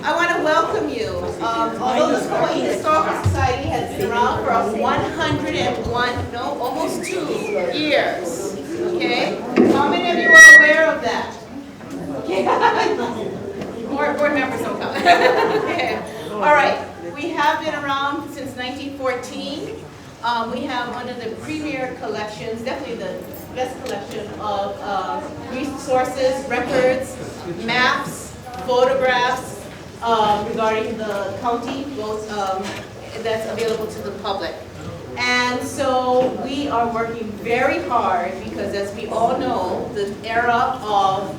I want to welcome you. Although the Kaua'i Historical Society has been around for 101, no, almost 2 years. Okay? How many of you are aware of that? Okay. More board members don't come. Okay. All right. We have been around since 1914. We have one of the premier collections, definitely the best collection of resources, records, maps, photographs regarding the county, both that's available to the public. And so we are working very hard because, as we all know, the era of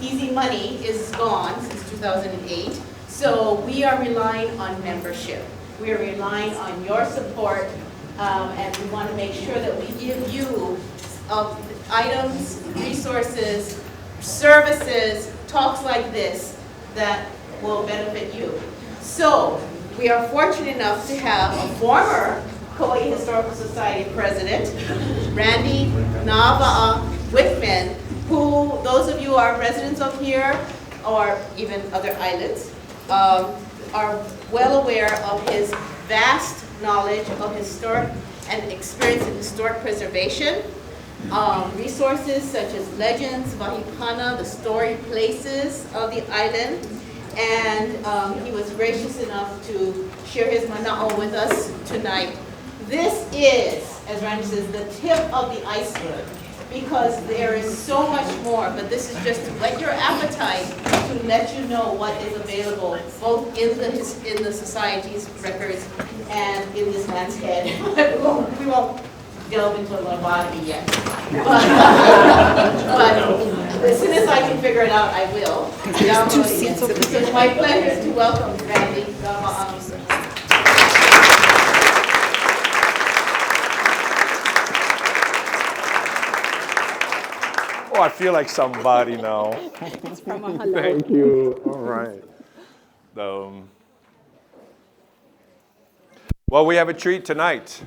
easy money is gone since 2008. So we are relying on membership. We are relying on your support, and we want to make sure that we give you items, resources, services, talks like this that will benefit you. So we are fortunate enough to have a former Kaua'i Historical Society president, Randy Nava'a Wichman, who those of you who are residents of here or even other islands are well aware of his vast knowledge of historic and experience in historic preservation. Resources such as legends, Vahipana, the storied places of the island, and he was gracious enough to share his mana'o with us tonight. This is, as Randy says, the tip of the iceberg, because there is so much more, but this is just to whet your appetite to let you know what is available, both in the society's records and in this man's head. we won't delve into a lobotomy yet. But as soon as I can figure it out, I will. There's 2 seats over there. So it's my pleasure to welcome Randy. Oh, I feel like somebody now. Thank you. All right. Well, we have a treat tonight.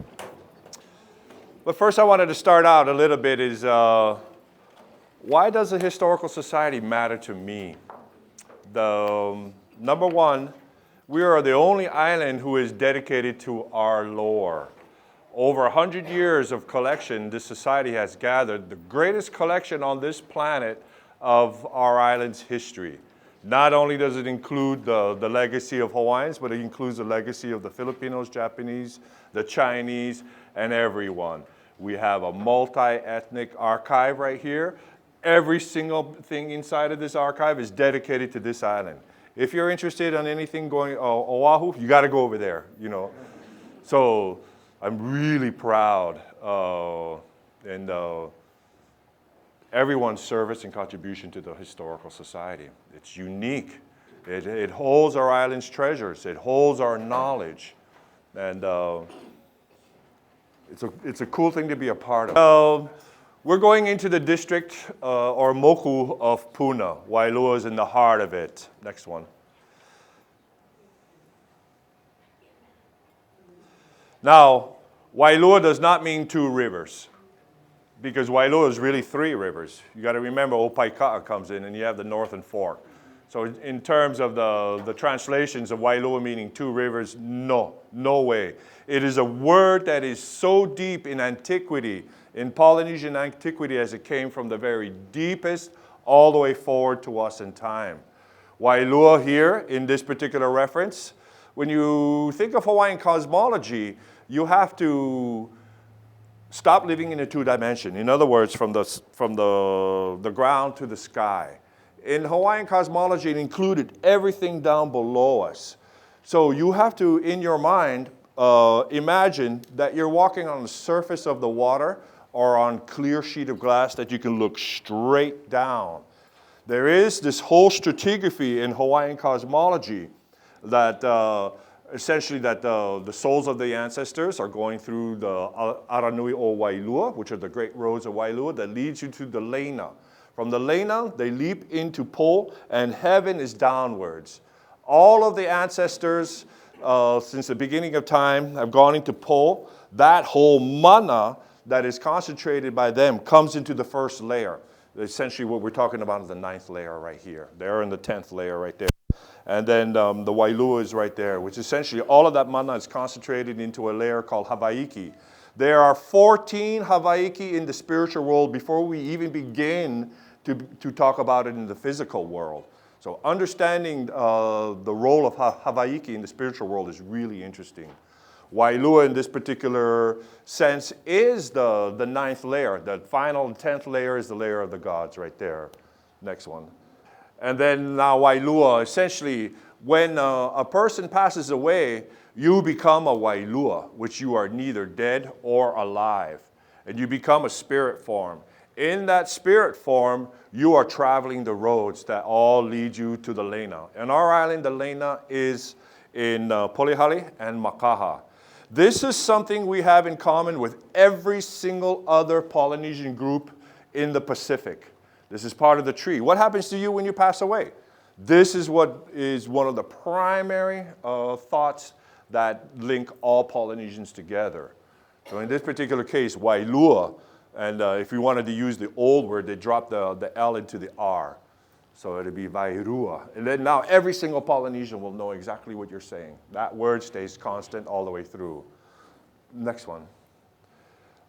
But first I wanted to start out a little bit is, why does the Historical Society matter to me? Number one, we are the only island who is dedicated to our lore. Over 100 years of collection, this society has gathered the greatest collection on this planet of our island's history. Not only does it include the legacy of Hawaiians, but it includes the legacy of the Filipinos, Japanese, the Chinese, and everyone. We have a multi-ethnic archive right here. Every single thing inside of this archive is dedicated to this island. If you're interested in anything going Oahu, you got to go over there, you know. So I'm really proud and everyone's service and contribution to the Historical Society. It's unique. It holds our island's treasures. It holds our knowledge. And it's a cool thing to be a part of. We're going into the district or moku of Puna. Wailua is in the heart of it. Next one. Now, Wailua does not mean 2 rivers, because Wailua is really 3 rivers. You got to remember Opaika'a comes in and you have the Northern Fork. So in terms of the translations of Wailua meaning 2 rivers, no way. It is a word that is so deep in antiquity, in Polynesian antiquity, as it came from the very deepest all the way forward to us in time. Wailua here in this particular reference, when you think of Hawaiian cosmology, you have to stop living in a 2-dimension. In other words, from the ground to the sky. In Hawaiian cosmology, it included everything down below us. So you have to, in your mind, imagine that you're walking on the surface of the water or on a clear sheet of glass that you can look straight down. There is this whole stratigraphy in Hawaiian cosmology that essentially the souls of the ancestors are going through the Aranui o Wailua, which are the great roads of Wailua that leads you to the Leina. From the Leina, they leap into Po, and heaven is downwards. All of the ancestors since the beginning of time have gone into Po. That whole mana that is concentrated by them comes into the first layer. Essentially what we're talking about is the 9th layer right here. They're in the 10th layer right there. And then the Wailua is right there, which essentially all of that mana is concentrated into a layer called Hawaiki. There are 14 Hawaiki in the spiritual world before we even begin to talk about it in the physical world. So understanding the role of Hawaiki in the spiritual world is really interesting. Wailua in this particular sense is the 9th layer. The final 10th layer is the layer of the gods right there. Next one. And then now Wailua, essentially, when a person passes away, you become a Wailua, which you are neither dead or alive. And you become a spirit form. In that spirit form, you are traveling the roads that all lead you to the Lena. And our island, the Lena, is in Polihali and Makaha. This is something we have in common with every single other Polynesian group in the Pacific. This is part of the tree. What happens to you when you pass away? This is what is one of the primary thoughts that link all Polynesians together. So in this particular case, Wailua, and if you wanted to use the old word, they dropped the L into the R. So it'd be Wairua. And then now every single Polynesian will know exactly what you're saying. That word stays constant all the way through. Next one.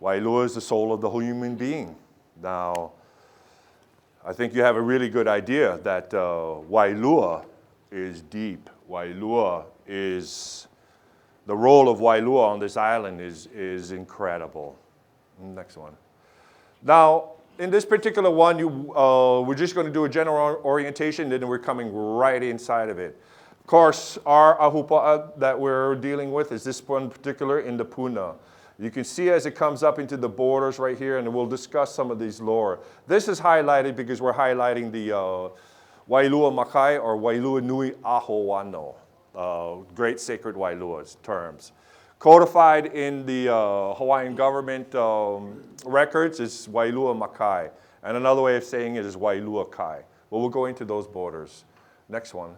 Wailua is the soul of the whole human being. Now, I think you have a really good idea that Wailua is deep. Wailua is, the role of Wailua on this island is incredible. Next one. Now, in this particular one, we're just going to do a general orientation, then we're coming right inside of it. Of course, our ahupa'a that we're dealing with is this one particular in the Puna. You can see as it comes up into the borders right here, and we'll discuss some of these lore. This is highlighted because we're highlighting the Wailua Makai or Wailua Nui Aho Wano, Great Sacred Wailua's terms. Codified in the Hawaiian government records is Wailua Makai. And another way of saying it is Wailua Kai. Well, we'll go into those borders. Next one.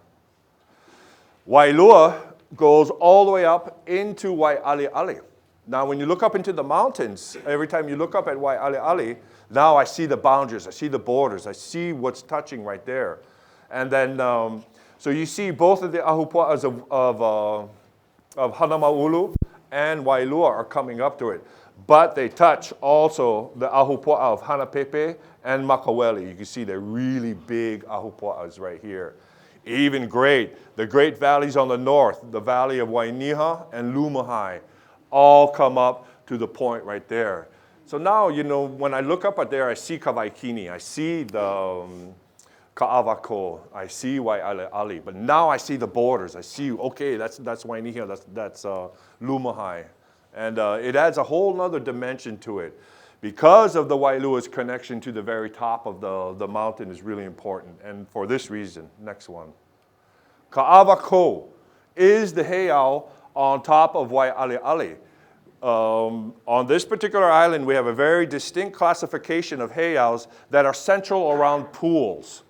Wailua goes all the way up into Wai'ale'ale. Now, when you look up into the mountains, every time you look up at Wai'ale'ale, now I see the boundaries, I see the borders, I see what's touching right there. And then, so you see both of the ahupua'as of Hanamaulu and Wailua are coming up to it. But they touch also the ahupua'a of Hanapepe and Makaweli. You can see they're really big ahupua'as right here. Even great, the great valleys on the north, the valley of Wainiha and Lumahai, all come up to the point right there. So now, you know, when I look up at there, I see Kawaikini, I see the Ka'avako, I see Wai'ale'ale, but now I see the borders. I see, okay, that's Wainiha, that's Lumahai. And it adds a whole nother dimension to it. Because of the Wailua's connection to the very top of the mountain is really important, and for this reason. Next one. Ka'avako is the heiau on top of Wai'ale'ale. On this particular island, we have a very distinct classification of heiaus that are central around pools.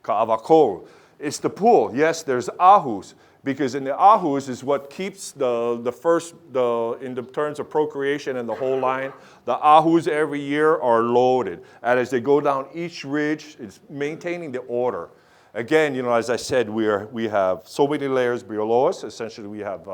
Ka'avako, it's the pool. Yes, there's ahus, because in the ahus is what keeps in the terms of procreation and the whole line, the ahus every year are loaded. And as they go down each ridge, it's maintaining the order. Again, you know, as I said, we have so many layers below us. Essentially, we have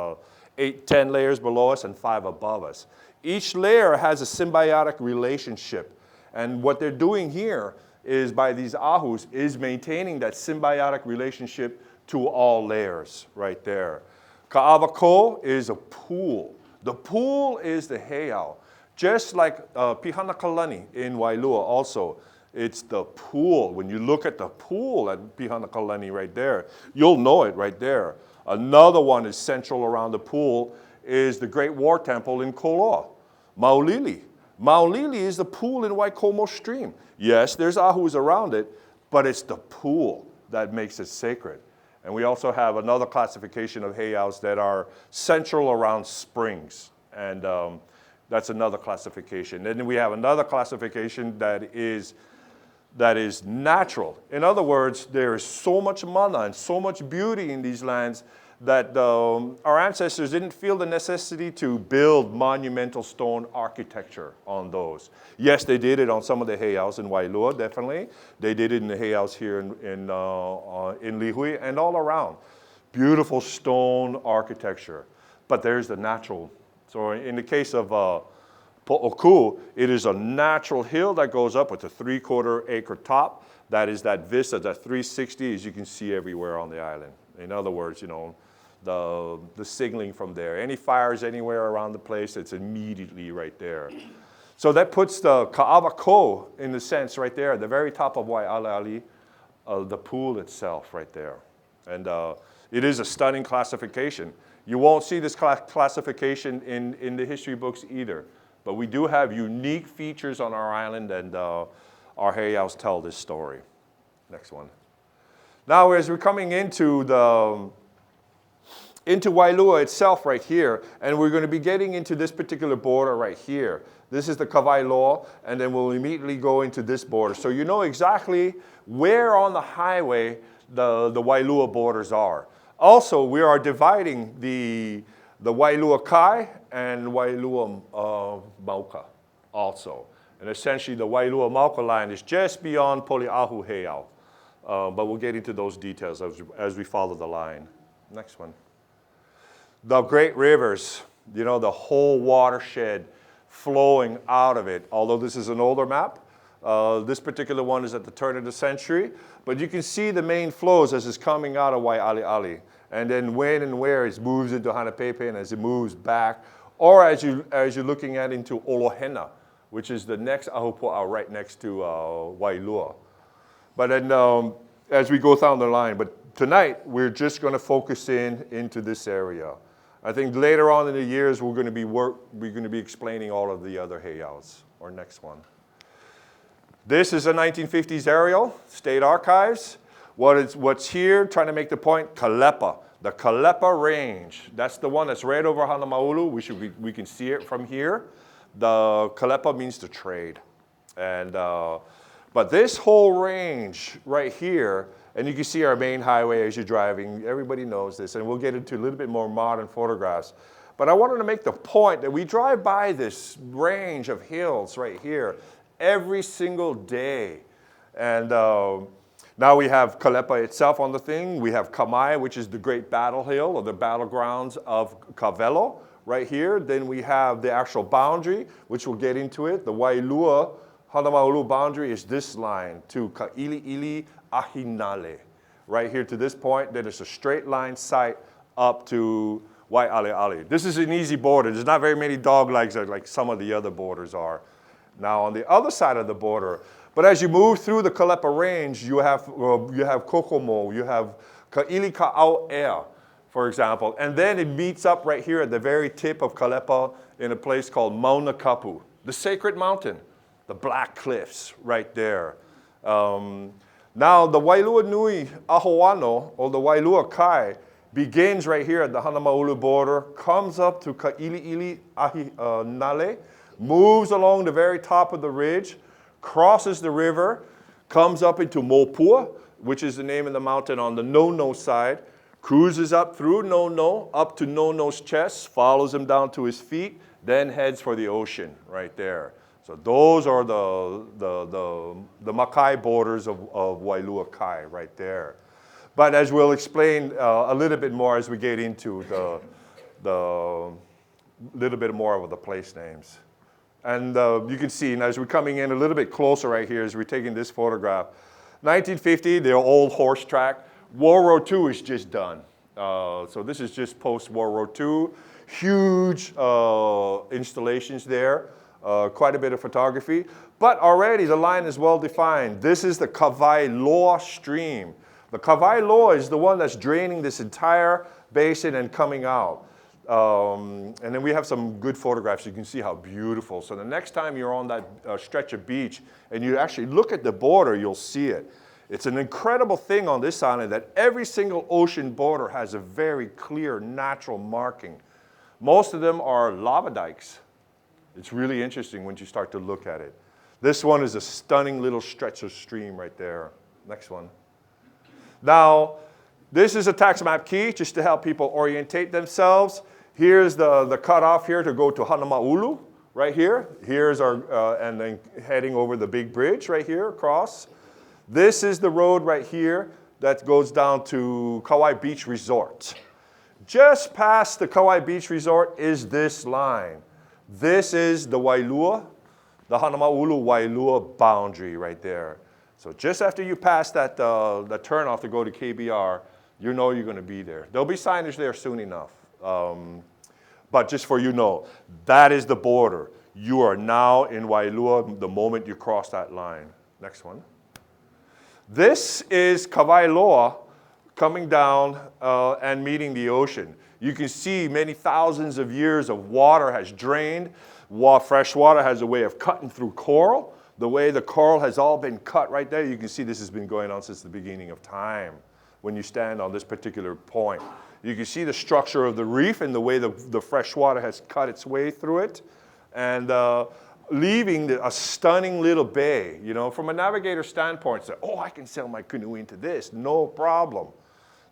10 layers below us and 5 above us. Each layer has a symbiotic relationship. And what they're doing here is, by these ahus, is maintaining that symbiotic relationship to all layers right there. Ka'avako is a pool. The pool is the heiau. Just like Pihanakalani in Wailua also, it's the pool. When you look at the pool at Pihanakalani right there, you'll know it right there. Another one is central around the pool is the Great War Temple in Koloa, Maulili. Maulili is the pool in Waikomo Stream. Yes, there's ahus around it, but it's the pool that makes it sacred. And we also have another classification of heiaus that are central around springs. And that's another classification. And then we have another classification that is natural. In other words, there is so much mana and so much beauty in these lands that our ancestors didn't feel the necessity to build monumental stone architecture on those. Yes, they did it on some of the heiaus in Wailua, definitely. They did it in the heiaus here in Lihui and all around. Beautiful stone architecture. But there's the natural. So in the case of Po'oku, it is a natural hill that goes up with a 3/4 acre top. That is that vista, that 360, as you can see everywhere on the island. In other words, you know, the signaling from there. Any fires anywhere around the place, it's immediately right there. So that puts the Ka'awako, in the sense, right there, at the very top of Wai'ale'ale, the pool itself right there. And it is a stunning classification. You won't see this classification in the history books either. But we do have unique features on our island, and our heiaus tell this story. Next one. Now, as we're coming into Wailua itself right here, and we're going to be getting into this particular border right here. This is the Kaua'i law, and then we'll immediately go into this border. So you know exactly where on the highway the Wailua borders are. Also, we are dividing the Wailua Kai and Wailua Mauka also. And essentially, the Wailua Mauka line is just beyond Poliahu Heiau. But we'll get into those details as we follow the line. Next one. The great rivers, you know, the whole watershed flowing out of it. Although this is an older map, this particular one is at the turn of the century. But you can see the main flows as it's coming out of Wai'ale'ale. And then when and where it moves into Hanapepe and as it moves back. Or as you're looking at into Olohena, which is the next ahupua'a right next to Wailua. But then as we go down the line, but tonight we're just going to focus into this area. I think later on in the years we're going to be explaining all of the other heiaus. Or next one. This is a 1950s aerial, State Archives. What's here, trying to make the point, Kalepa. The Kalepa Range. That's the one that's right over Hanamaulu. We can see it from here. The Kalepa means to trade. And but this whole range right here, and you can see our main highway as you're driving. Everybody knows this, and we'll get into a little bit more modern photographs. But I wanted to make the point that we drive by this range of hills right here every single day. And now we have Kalepa itself on the thing. We have Kamai, which is the great battle hill, or the battlegrounds of Kavelo right here. Then we have the actual boundary, which we'll get into it. The Wailua Hanamaulu boundary is this line to Ka'ili'ili Ahinale. Right here to this point, then it's a straight line sight up to Wai'ale'ale. This is an easy border. There's not very many dog legs like some of the other borders are. Now on the other side of the border, but as you move through the Kalepa Range, you have Kokomo, you have Ka'ili Ka'au'ea, for example, and then it meets up right here at the very tip of Kalepa in a place called Mauna Kapu, the sacred mountain, the black cliffs right there. Now the Wailua Nui Ahuano, or the Wailua Kai, begins right here at the Hanamaulu border, comes up to Ka'ili'ili Ahinale, moves along the very top of the ridge, crosses the river, comes up into Mopua, which is the name of the mountain on the Nono side, cruises up through Nono, up to Nono's chest, follows him down to his feet, then heads for the ocean right there. So those are the Makai borders of Wailua Kai right there. But as we'll explain a little bit more as we get into the little bit more of the place names. And you can see, and as we're coming in a little bit closer right here, as we're taking this photograph, 1950, the old horse track. World War II is just done. So this is just post-World War II. Huge installations there, quite a bit of photography. But already the line is well defined. This is the Kaua'i Loa stream. The Kaua'i Loa is the one that's draining this entire basin and coming out. And then we have some good photographs. You can see how beautiful. So the next time you're on that stretch of beach and you actually look at the border, you'll see it. It's an incredible thing on this island that every single ocean border has a very clear natural marking. Most of them are lava dikes. It's really interesting when you start to look at it. This one is a stunning little stretch of stream right there. Next one. Now, This is a tax map key just to help people orientate themselves. Here's the cutoff here to go to Hanamaulu, right here. Here's our, and then heading over the big bridge right here across. This is the road right here that goes down to Kaua'i Beach Resort. Just past the Kaua'i Beach Resort is this line. This is the Wailua, the Hanamaulu Wailua boundary right there. So just after you pass that the turnoff to go to KBR, you know you're going to be there. There'll be signage there soon enough. But just for you know, that is the border. You are now in Wailua the moment you cross that line. Next one. This is Kaua'i coming down and meeting the ocean. You can see many thousands of years of water has drained. Fresh water has a way of cutting through coral. The way the coral has all been cut right there, you can see this has been going on since the beginning of time when you stand on this particular point. You can see the structure of the reef and the way the fresh water has cut its way through it. And leaving a stunning little bay. You know, from a navigator standpoint, say, oh, I can sail my canoe into this, no problem.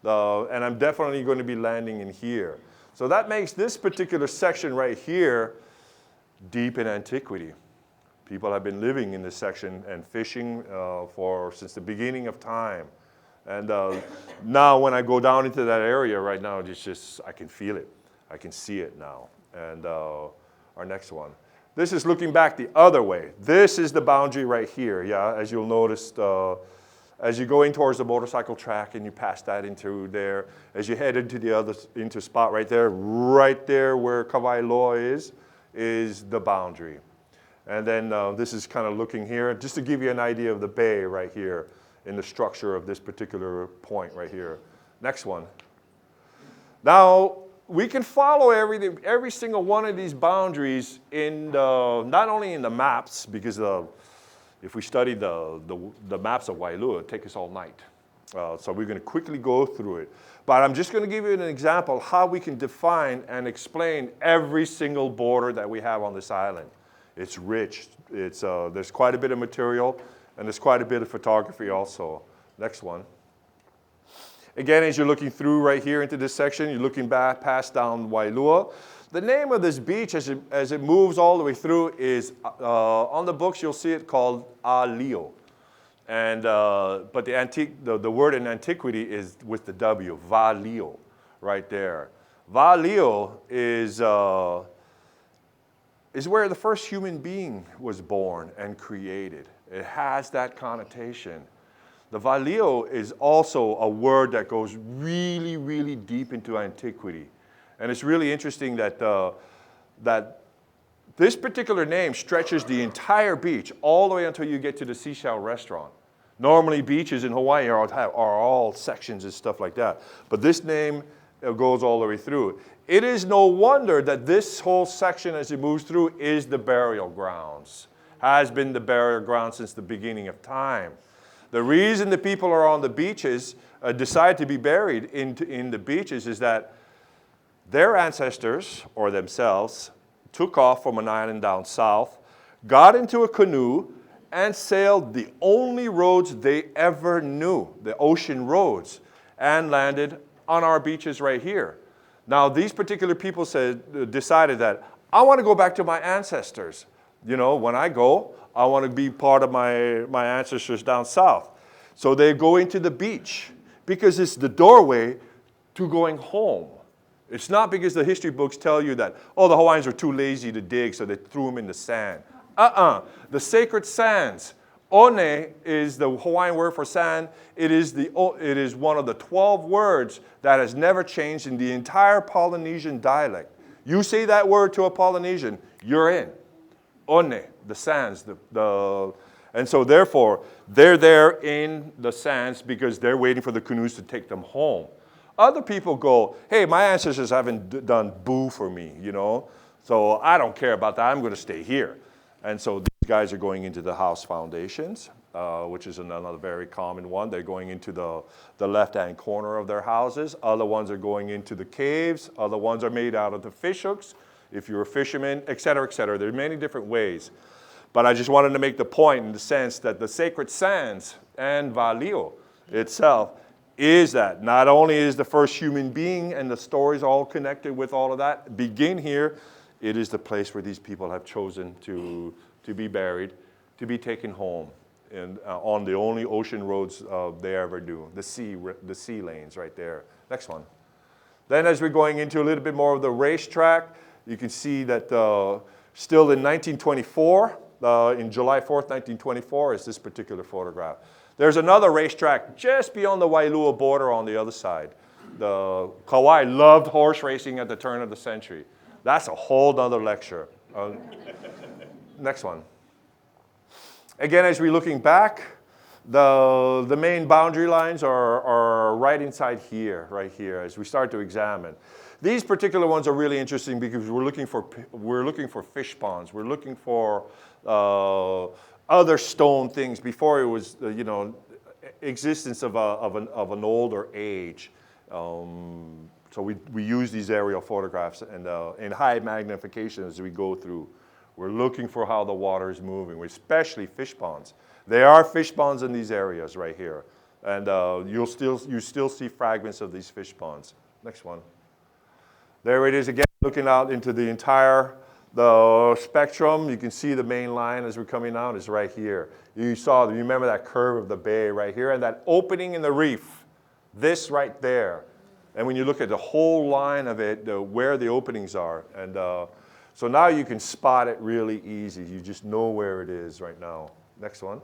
And I'm definitely going to be landing in here. So that makes this particular section right here deep in antiquity. People have been living in this section and fishing since the beginning of time. And now when I go down into that area right now, it's just, I can feel it. I can see it now. And our next one. This is looking back the other way. This is the boundary right here, yeah, as you'll notice. As you're going towards the motorcycle track and you pass that into there, as you head into into spot right there where Kaua'i is the boundary. And then this is kind of looking here, just to give you an idea of the bay right here in the structure of this particular point right here. Next one. Now, we can follow every single one of these boundaries in not only in the maps, because if we study the maps of Wailua, it would take us all night. So we're going to quickly go through it. But I'm just going to give you an example how we can define and explain every single border that we have on this island. It's rich. There's quite a bit of material, and there's quite a bit of photography also. Next one. Again, as you're looking through right here into this section, you're looking back past down Wailua. The name of this beach, as it moves all the way through, is on the books you'll see it called Alio, and but the word in antiquity is with the W, Valio, right there. Valio is where the first human being was born and created. It has that connotation. The Valio is also a word that goes really, really deep into antiquity. And it's really interesting that, that this particular name stretches the entire beach all the way until you get to the Seashell restaurant. Normally beaches in Hawaii are all sections and stuff like that. But this name goes all the way through. It is no wonder that this whole section as it moves through is the burial grounds. Has been the burial ground since the beginning of time. The reason the people are on the beaches, decide to be buried in the beaches is that their ancestors, or themselves, took off from an island down south, got into a canoe, and sailed the only roads they ever knew, the ocean roads, and landed on our beaches right here. Now, these particular people decided that, I want to go back to my ancestors. You know, when I go, I want to be part of my ancestors down south. So they go into the beach because it's the doorway to going home. It's not because the history books tell you that, oh, the Hawaiians were too lazy to dig, so they threw them in the sand. The sacred sands. One is the Hawaiian word for sand. It is one of the 12 words that has never changed in the entire Polynesian dialect. You say that word to a Polynesian, you're in. One, the sands. And so therefore, they're there in the sands because they're waiting for the canoes to take them home. Other people go, hey, my ancestors haven't done boo for me, you know, so I don't care about that. I'm going to stay here. And so these guys are going into the house foundations, which is another very common one. They're going into the left-hand corner of their houses. Other ones are going into the caves. Other ones are made out of the fish hooks, if you're a fisherman, et cetera, et cetera. There are many different ways. But I just wanted to make the point in the sense that the sacred sands and Valio itself is that not only is the first human being and the stories all connected with all of that begin here, it is the place where these people have chosen to be buried, to be taken home, and on the only ocean roads they ever do, the sea lanes right there. Next one. Then as we're going into a little bit more of the racetrack, you can see that still in 1924, in July 4th, 1924, is this particular photograph. There's another racetrack just beyond the Wailua border on the other side. The Kaua'i loved horse racing at the turn of the century. That's a whole other lecture. Next one. Again, as we're looking back, the main boundary lines are right inside here, right here, as we start to examine. These particular ones are really interesting because we're looking for fish ponds. We're looking for other stone things before it was, existence of an older age. So we use these aerial photographs and in high magnification as we go through. We're looking for how the water is moving, especially fish ponds. There are fish ponds in these areas right here, and you still see fragments of these fish ponds. Next one. There it is again, looking out into the entire spectrum. You can see the main line as we're coming out is right here. You remember that curve of the bay right here and that opening in the reef, this right there. And when you look at the whole line of it, where the openings are. And so now you can spot it really easy. You just know where it is right now. Next one.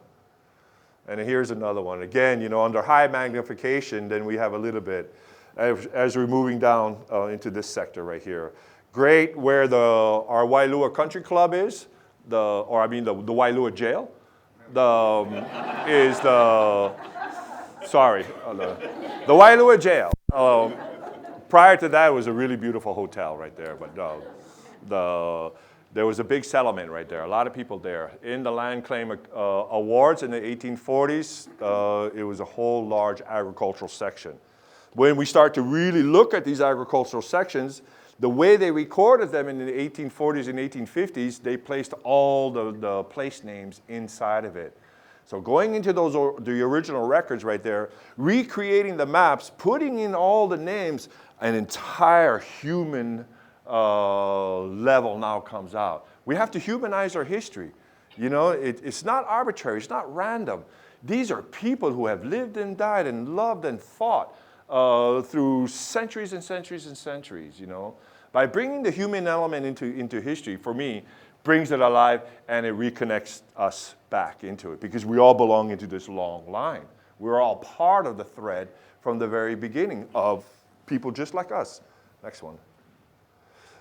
And here's another one. Again, under high magnification, then we have a little bit as we're moving down into this sector right here. Great where our Wailua Country Club is, the Wailua Jail, the Wailua Jail. Prior to that, it was a really beautiful hotel right there, but there was a big settlement right there, a lot of people there. In the land claim awards in the 1840s, it was a whole large agricultural section. When we start to really look at these agricultural sections, the way they recorded them in the 1840s and 1850s, they placed all the place names inside of it. So going into the original records right there, recreating the maps, putting in all the names, an entire human level now comes out. We have to humanize our history. It's not arbitrary, it's not random. These are people who have lived and died and loved and fought through centuries and centuries and centuries, By bringing the human element into history, for me, brings it alive and it reconnects us back into it because we all belong into this long line. We're all part of the thread from the very beginning of people just like us. Next one.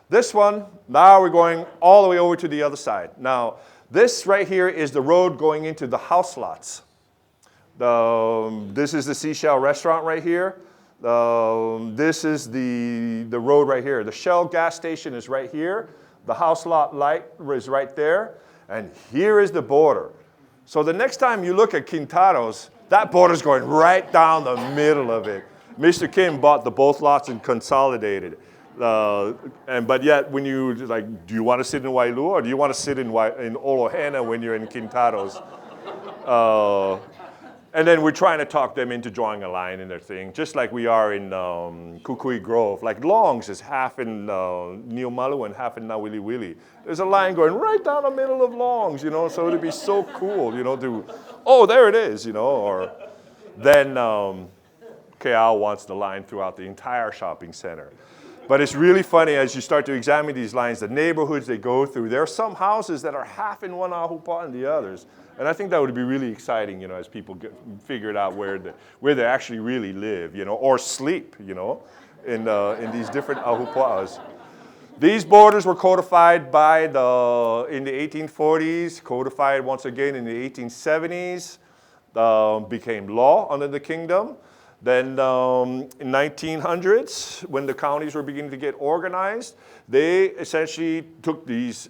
This one, now we're going all the way over to the other side. Now, this right here is the road going into the house lots. This is the Seashell Restaurant right here. This is the road right here. The Shell gas station is right here. The house lot light is right there. And here is the border. So the next time you look at Quintaros, that border's going right down the middle of it. Mr. Kim bought both lots and consolidated. But yet, when do you want to sit in Wailua or do you want to sit in Olohana when you're in Quintaros? And then we're trying to talk them into drawing a line in their thing, just like we are in Kukui Grove. Like Longs is half in Niumalu and half in Nawiliwili. There's a line going right down the middle of Longs, so it'd be so cool, there it is, or then Keao wants the line throughout the entire shopping center. But it's really funny as you start to examine these lines, the neighborhoods they go through. There are some houses that are half in one ahupa and the others. And I think that would be really exciting, as people figure out where they actually really live, or sleep, in these different ahupua'as. These borders were codified in the 1840s, codified once again in the 1870s, became law under the kingdom. Then in 1900s, when the counties were beginning to get organized, they essentially took these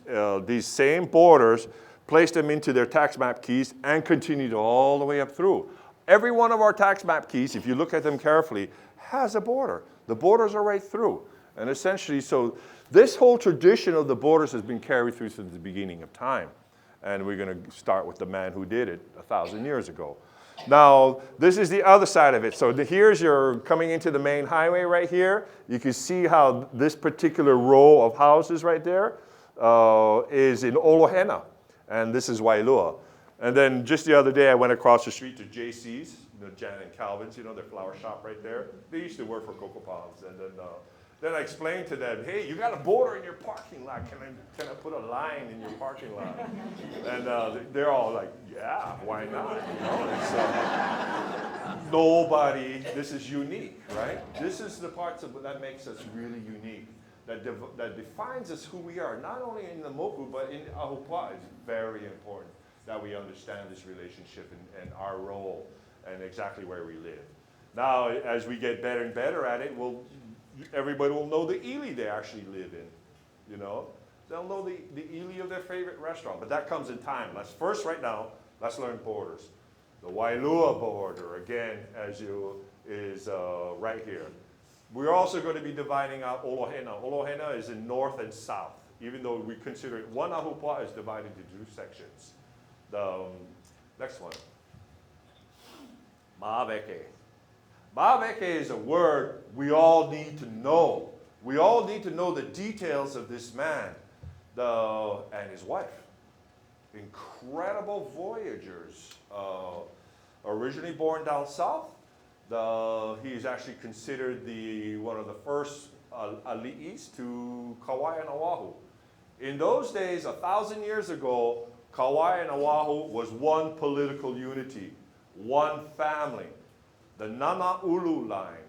same borders, placed them into their tax map keys, and continued all the way up through. Every one of our tax map keys, if you look at them carefully, has a border. The borders are right through. And essentially, so this whole tradition of the borders has been carried through since the beginning of time. And we're going to start with the man who did it 1,000 years ago. Now, this is the other side of it. So here's your coming into the main highway right here. You can see how this particular row of houses right there is in Olohena. And this is Wailua. And then just the other day, I went across the street to JC's, Jan and Calvin's, their flower shop right there. They used to work for Coco Palms. And then I explained to them, hey, you got a border in your parking lot. Can I put a line in your parking lot? And they're all like, yeah, why not? Nobody, this is unique, right? This is the parts of that makes us really unique. That defines us who we are, not only in the moku, but in ahupa. It's very important that we understand this relationship and our role and exactly where we live. Now, as we get better and better at it, everybody will know the ili they actually live in, They'll know the ili of their favorite restaurant, but that comes in time. Right now, let's learn borders. The Wailua border, again, is right here. We're also going to be dividing out Olohena. Olohena is in north and south, even though we consider it one ahupa is divided into 2 sections. The next one, Ma'aveke. Ma'aveke is a word we all need to know. We all need to know the details of this man and his wife. Incredible voyagers. Originally born down south, he is actually considered one of the first ali'is to Kaua'i and Oahu. In those days, 1,000 years ago, Kaua'i and Oahu was one political unity, one family. The Nana'ulu line.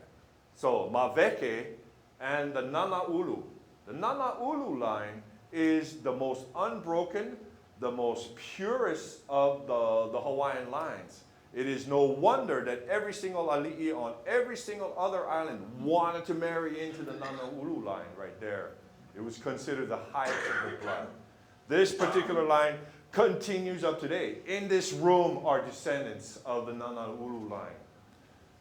So Maveke and the Nana'ulu. The Nana'ulu line is the most unbroken, the most purest of the Hawaiian lines. It is no wonder that every single ali'i on every single other island wanted to marry into the Nana'ulu line right there. It was considered the highest of the blood. This particular line continues up today. In this room are descendants of the Nana'ulu line.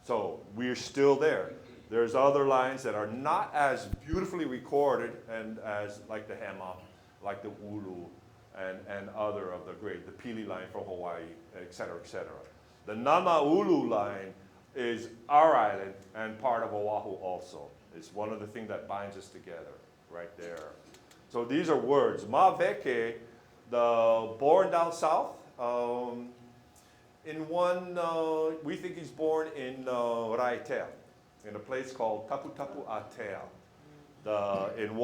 So we're still there. There's other lines that are not as beautifully recorded and as like the Hema, like the Ulu, and other of the Pele line from Hawaii, et cetera, et cetera. The Nana'ulu line is our island and part of Oahu also. It's one of the things that binds us together right there. So these are words. Ma'aveke, born down south, we think he's born in Raitea, in a place called Tapu Tapu Atea. On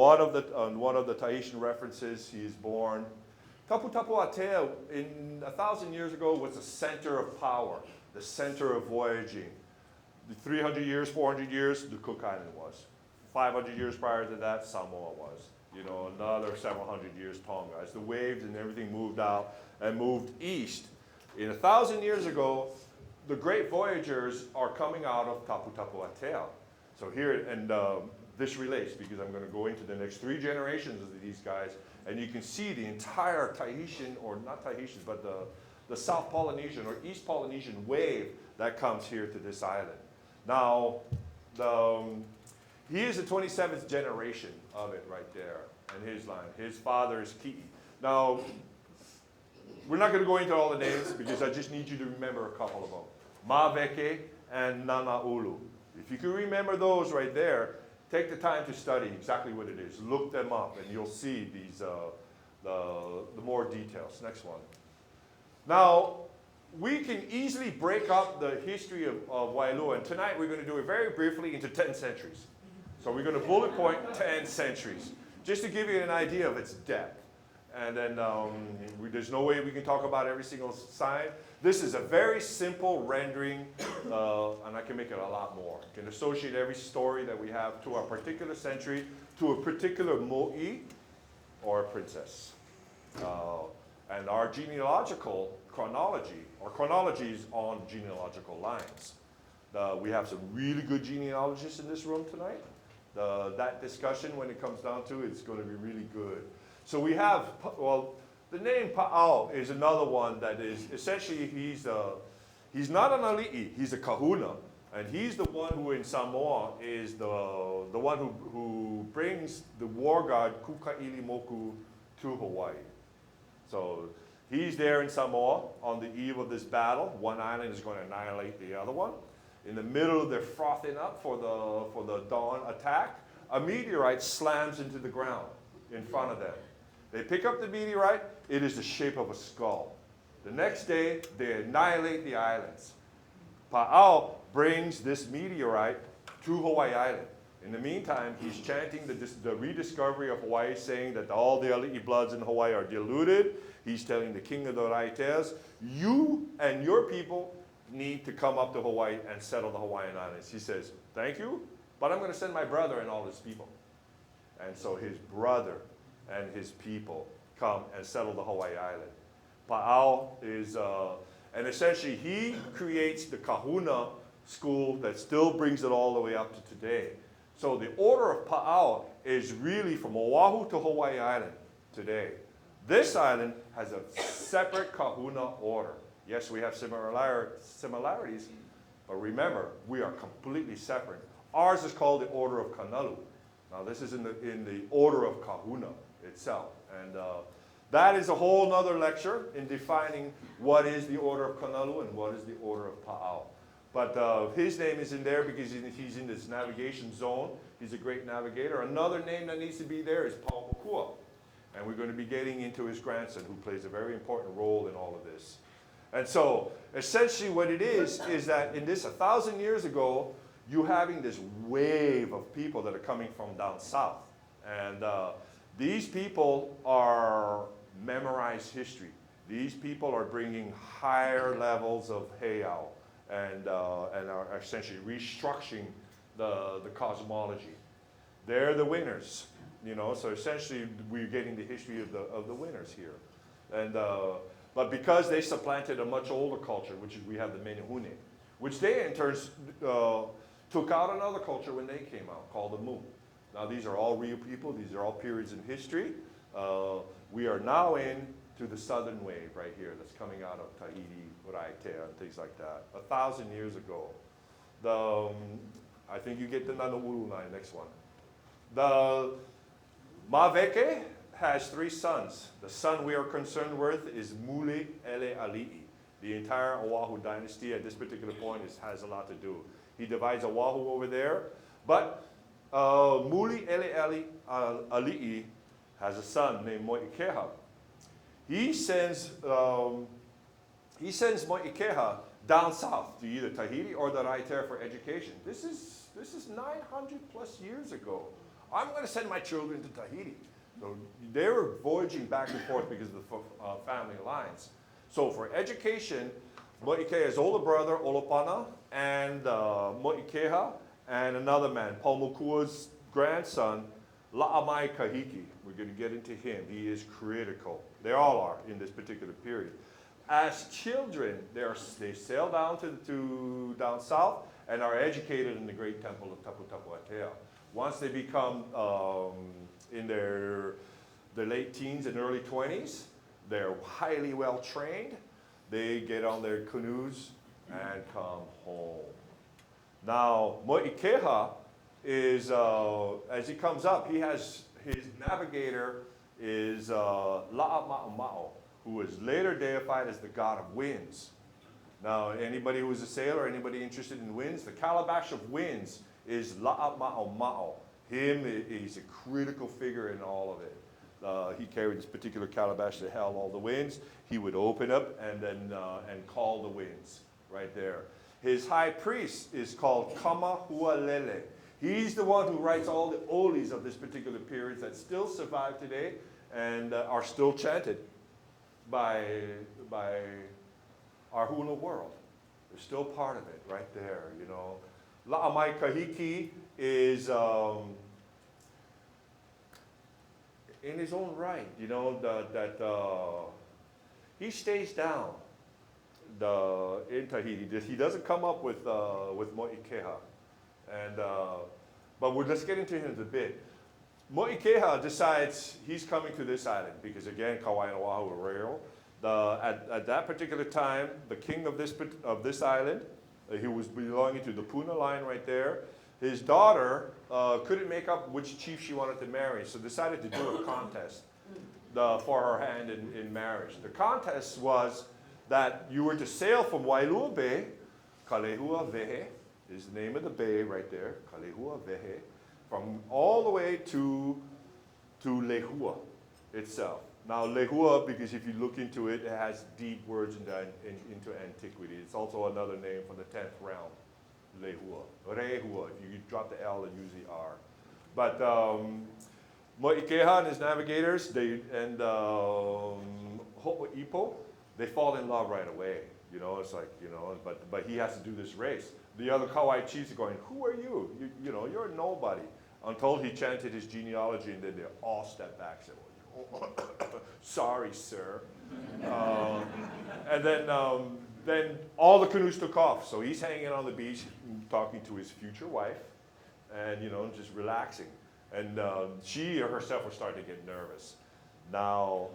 one of the Tahitian references, he is born. Tapu Tapu Atea, 1,000 years ago, was the center of power, the center of voyaging. The 300 years, 400 years, the Cook Island was. 500 years prior to that, Samoa was. Another several hundred years, Tonga. As the waves and everything moved out and moved east. 1,000 years ago, the great voyagers are coming out of Tapu Tapu Atea. So here, this relates because I'm going to go into the next 3 generations of these guys, and you can see the entire Tahitian, or not Tahitian, but the South Polynesian or East Polynesian wave that comes here to this island. Now, he is the 27th generation of it right there, and his line. His father is Ki'i. Now, we're not going to go into all the names because I just need you to remember a couple of them. Ma'aveke and Nana'ulu. If you can remember those right there, take the time to study exactly what it is. Look them up and you'll see these the more details. Next one. Now, we can easily break up the history of Wailua, and tonight we're going to do it very briefly into 10 centuries. So we're going to bullet point 10 centuries, just to give you an idea of its depth. And then there's no way we can talk about every single sign. This is a very simple rendering, and I can make it a lot more. I can associate every story that we have to a particular century, to a particular mo'i, or a princess. And our genealogical chronology, or chronologies on genealogical lines. We have some really good genealogists in this room tonight. That discussion, when it comes down to it, is going to be really good. So we have, the name Pa'ao is another one that is, essentially he's not an ali'i, he's a kahuna. And he's the one who in Samoa is the one who brings the war god Kuka'ili Moku to Hawaii. So He's there in Samoa on the eve of this battle. One island is going to annihilate the other one. In the middle, they're frothing up for the dawn attack. A meteorite slams into the ground in front of them. They pick up the meteorite. It is the shape of a skull. The next day, they annihilate the islands. Pa'ao brings this meteorite to Hawaii Island. In the meantime, he's chanting the rediscovery of Hawaii, saying that all the Ali'i bloods in Hawaii are diluted. He's telling the king of the Raites, you and your people need to come up to Hawaii and settle the Hawaiian Islands. He says, thank you, but I'm going to send my brother and all his people. And so his brother and his people come and settle the Hawaii Island. Pa'ao is, and essentially he creates the kahuna school that still brings it all the way up to today. So the order of Pa'ao is really from Oahu to Hawaii Island today. This island has a separate kahuna order. Yes, we have similarities, but remember, we are completely separate. Ours is called the Order of Kanalu. Now this is in the Order of Kahuna itself. And that is a whole nother lecture in defining what is the Order of Kanalu and what is the Order of Pa'ao. But his name is in there because he's in this navigation zone. He's a great navigator. Another name that needs to be there is Paumakua. And we're going to be getting into his grandson, who plays a very important role in all of this. And so, essentially what it is that in this 1,000 years ago, you're having this wave of people that are coming from down south. And these people are memorized history. These people are bringing higher levels of heiau and are essentially restructuring the cosmology. They're the winners, you know, so essentially we're getting the history of the winners here. And, but because they supplanted a much older culture, which is we have the Menehune, which they in turn took out another culture when they came out, called the Mu. Now these are all real people, these are all periods in history. We are now into the southern wave right here that's coming out of Tahiti, Raitea, and things like that. 1,000 years ago. I think you get the Nanawuru line, next one. The Maveke has 3 sons. The son we are concerned with is Mule Ele Ali'i. The entire Oahu dynasty at this particular point has a lot to do. He divides Oahu over there, but Mule Ele Ali'i has a son named Mo'ikeha. He sends Mo'ikeha down south to either Tahiti or the Raitea for education. This is 900 plus years ago. I'm going to send my children to Tahiti. So they were voyaging back and forth because of the family lines. So for education, Mo'ikeha's older brother, Olopana, and Mo'ikeha, and another man, Paumakua's grandson, La'amai Kahiki. We're going to get into him. He is critical. They all are in this particular period. As children, they sail down to down south and are educated in the great temple of Tapu Tapu Atea. Once they become in their late teens and early 20s, they're highly well trained. They get on their canoes and come home. Now, Mo'ikeha is, as he comes up, he has his navigator is La'ama'ama'o, who is later deified as the god of winds. Now, anybody who's a sailor, anybody interested in winds, the calabash of winds is La'ama'ama'o. He's a critical figure in all of it. He carried this particular calabash that held all the winds. He would open up and then and call the winds right there. His high priest is called Kamahualele. He's the one who writes all the olis of this particular period that still survive today and are still chanted by our hula world. They're still part of it right there, you know. La'amai Kahiki is in his own right, you know, that he stays down in Tahiti. He doesn't come up with Mo'ikeha. And, but let's get into him a bit. Mo'ikeha decides he's coming to this island because, again, Kaua'i and Oahu are real. At that particular time, the king of this island, he was belonging to the Puna line right there. His daughter couldn't make up which chief she wanted to marry, so decided to do a contest. for her hand in marriage. The contest was that you were to sail from Wailua Bay, Kalehua Vehe is the name of the bay right there, Kalehua Vehe, from all the way to Lehua itself. Now Lehua, because if you look into it, it has deep words into antiquity. It's also another name for the 10th realm, Lehua. Rehua, if you drop the L and use the R. But Mo'ikeha and his navigators, and Ho'oipo, they fall in love right away. You know, it's like, you know, but he has to do this race. The other Kaua'i chiefs are going, who are you? You know, you're a nobody. Until he chanted his genealogy, and then they all step back and say, well, sorry, sir. And then all the canoes took off. So he's hanging on the beach talking to his future wife and, you know, just relaxing. And she herself was starting to get nervous. Now,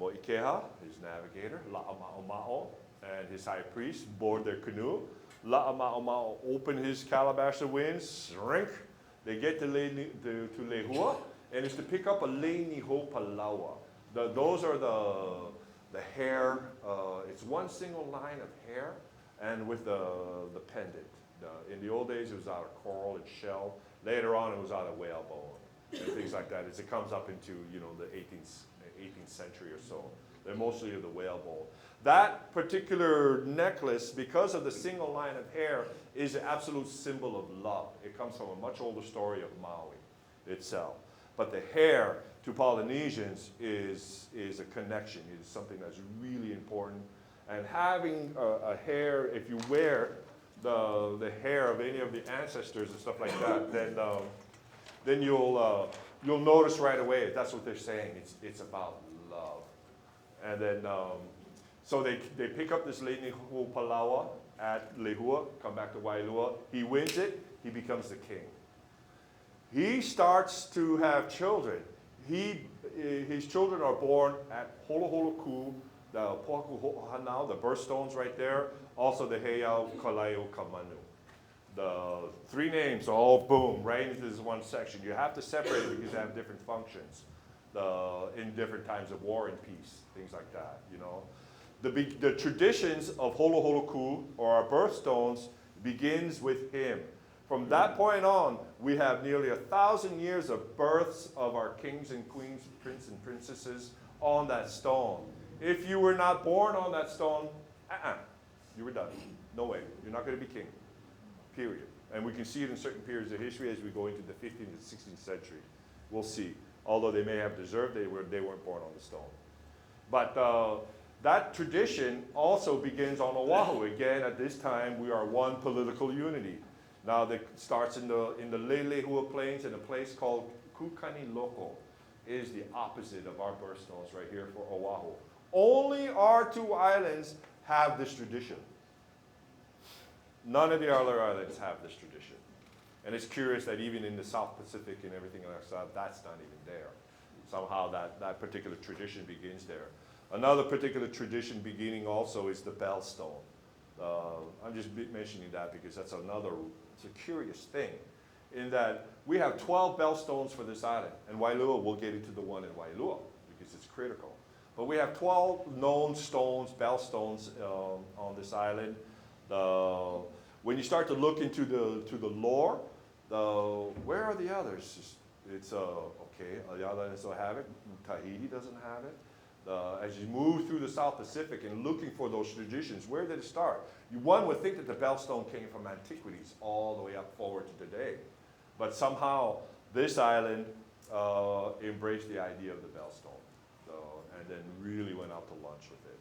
Mo'ikeha, his navigator, La'ama'oma'o, and his high priest board their canoe. La'ama'oma'o opened his calabash of winds, shrink. They get to Lehua, and it's to pick up a leiniho palawa. Those are the hair. It's one single line of hair, and with the pendant. In the old days, it was out of coral and shell. Later on, it was out of whalebone and things like that. As it comes up into, you know, the 18th century or so, they're mostly of the whalebone. That particular necklace, because of the single line of hair, is an absolute symbol of love. It comes from a much older story of Maui itself. But the hair to Polynesians is a connection. It is something that's really important. And having a hair, if you wear the hair of any of the ancestors and stuff like that, then you'll notice right away that's what they're saying. It's about love. And then so they pick up this Leiniho Palawa at Lehua, come back to Wailua. He wins it. He becomes the king. He starts to have children. His children are born at Holoholoku, the Pohaku Ho'ohanau, the Birthstones right there. Also the Heiau Kalaiu Kamanu. The three names all boom right into this one section. You have to separate it because they have different functions in different times of war and peace, things like that, you know. The traditions of Holoholoku, or our birthstones, begins with him. From that point on, we have nearly 1,000 years of births of our kings and queens, princes and princesses on that stone. If you were not born on that stone, you were done. No way. You're not going to be king. Period. And we can see it in certain periods of history as we go into the 15th and 16th century. We'll see. Although they may have deserved, they weren't born on the stone. But that tradition also begins on Oahu. Again, at this time, we are one political unity. Now that starts in the Lelehua Plains in a place called Kukani Loko is the opposite of our birthstones right here for Oahu. Only our two islands have this tradition. None of the other islands have this tradition. And it's curious that even in the South Pacific and everything else, that's not even there. Somehow that particular tradition begins there. Another particular tradition beginning also is the Bellstone. I'm just mentioning that because that's it's a curious thing in that we have 12 Bellstones for this island. And Wailua, we'll get into the one in Wailua because it's critical. But we have 12 known stones, Bellstones on this island. When you start to look into the lore, where are the others? It's okay, the other islands don't have it. Tahiti doesn't have it. As you move through the South Pacific and looking for those traditions, where did it start? One would think that the Bellstone came from antiquities all the way up forward to today. But somehow this island embraced the idea of the Bellstone and then really went out to lunch with it.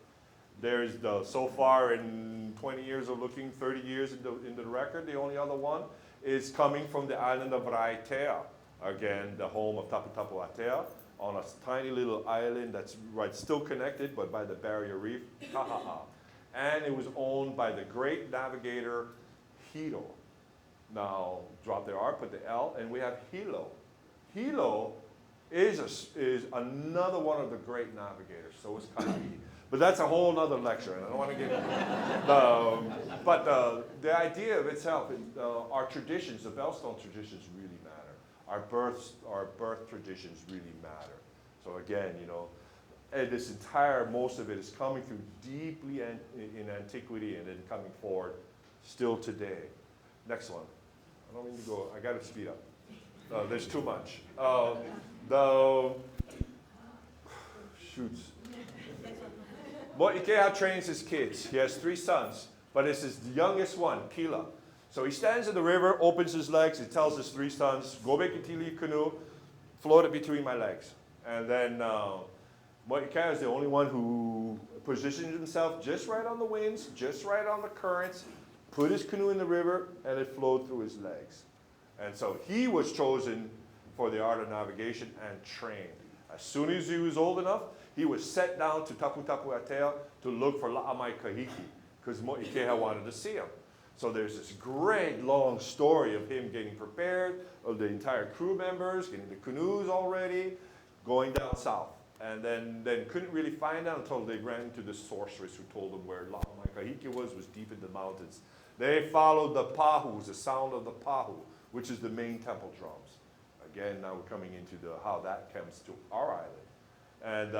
There's so far in 20 years of looking, 30 years in the record, the only other one is coming from the island of Raitea. Again, the home of Taputapu Atea, on a tiny little island that's still connected, but by the barrier reef, Kaha'a. And it was owned by the great navigator Hilo. Now, drop the R, put the L, and we have Hilo. Hilo is another one of the great navigators, so is Kaua'i. But that's a whole other lecture, and I don't want to get into but the idea of itself, our traditions, the Bellstone traditions really matter. Our birth traditions really matter. So again, you know, and this entire, most of it is coming through deeply in antiquity and then coming forward still today. Next one. I don't mean to go, I got to speed up. There's too much. Shoots. Mo'ikea trains his kids. He has 3 sons, but it's his youngest one, Pele. So he stands in the river, opens his legs, he tells his 3 sons, go make a tili canoe, float it between my legs. And then Mo'ikea is the only one who positioned himself just right on the winds, just right on the currents, put his canoe in the river, and it flowed through his legs. And so he was chosen for the art of navigation and trained. As soon as he was old enough, he was set down to Tapu Tapu Atea to look for La'amai Kahiki, because Mo'ikea wanted to see him. So there's this great long story of him getting prepared, of the entire crew members, getting the canoes all ready, going down south. And then couldn't really find out until they ran into the sorceress who told them where La'amai Kahiki was deep in the mountains. They followed the pahus, the sound of the pahu, which is the main temple drums. Again, now we're coming into how that comes to our island. And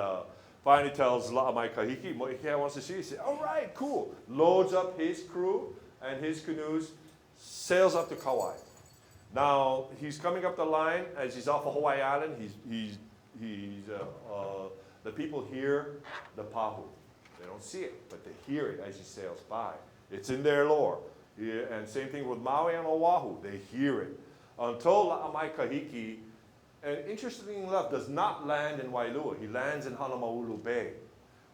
finally tells La'amai Kahiki, Mo'ikea wants to see. He said, all right, cool. Loads up his crew and his canoes, sails up to Kaua'i. Now, he's coming up the line as he's off of Hawaii Island. The people hear the pahu. They don't see it, but they hear it as he sails by. It's in their lore. Yeah, and same thing with Maui and Oahu. They hear it. Until La'amai Kahiki, and interestingly enough, does not land in Wailua. He lands in Hanamaulu Bay.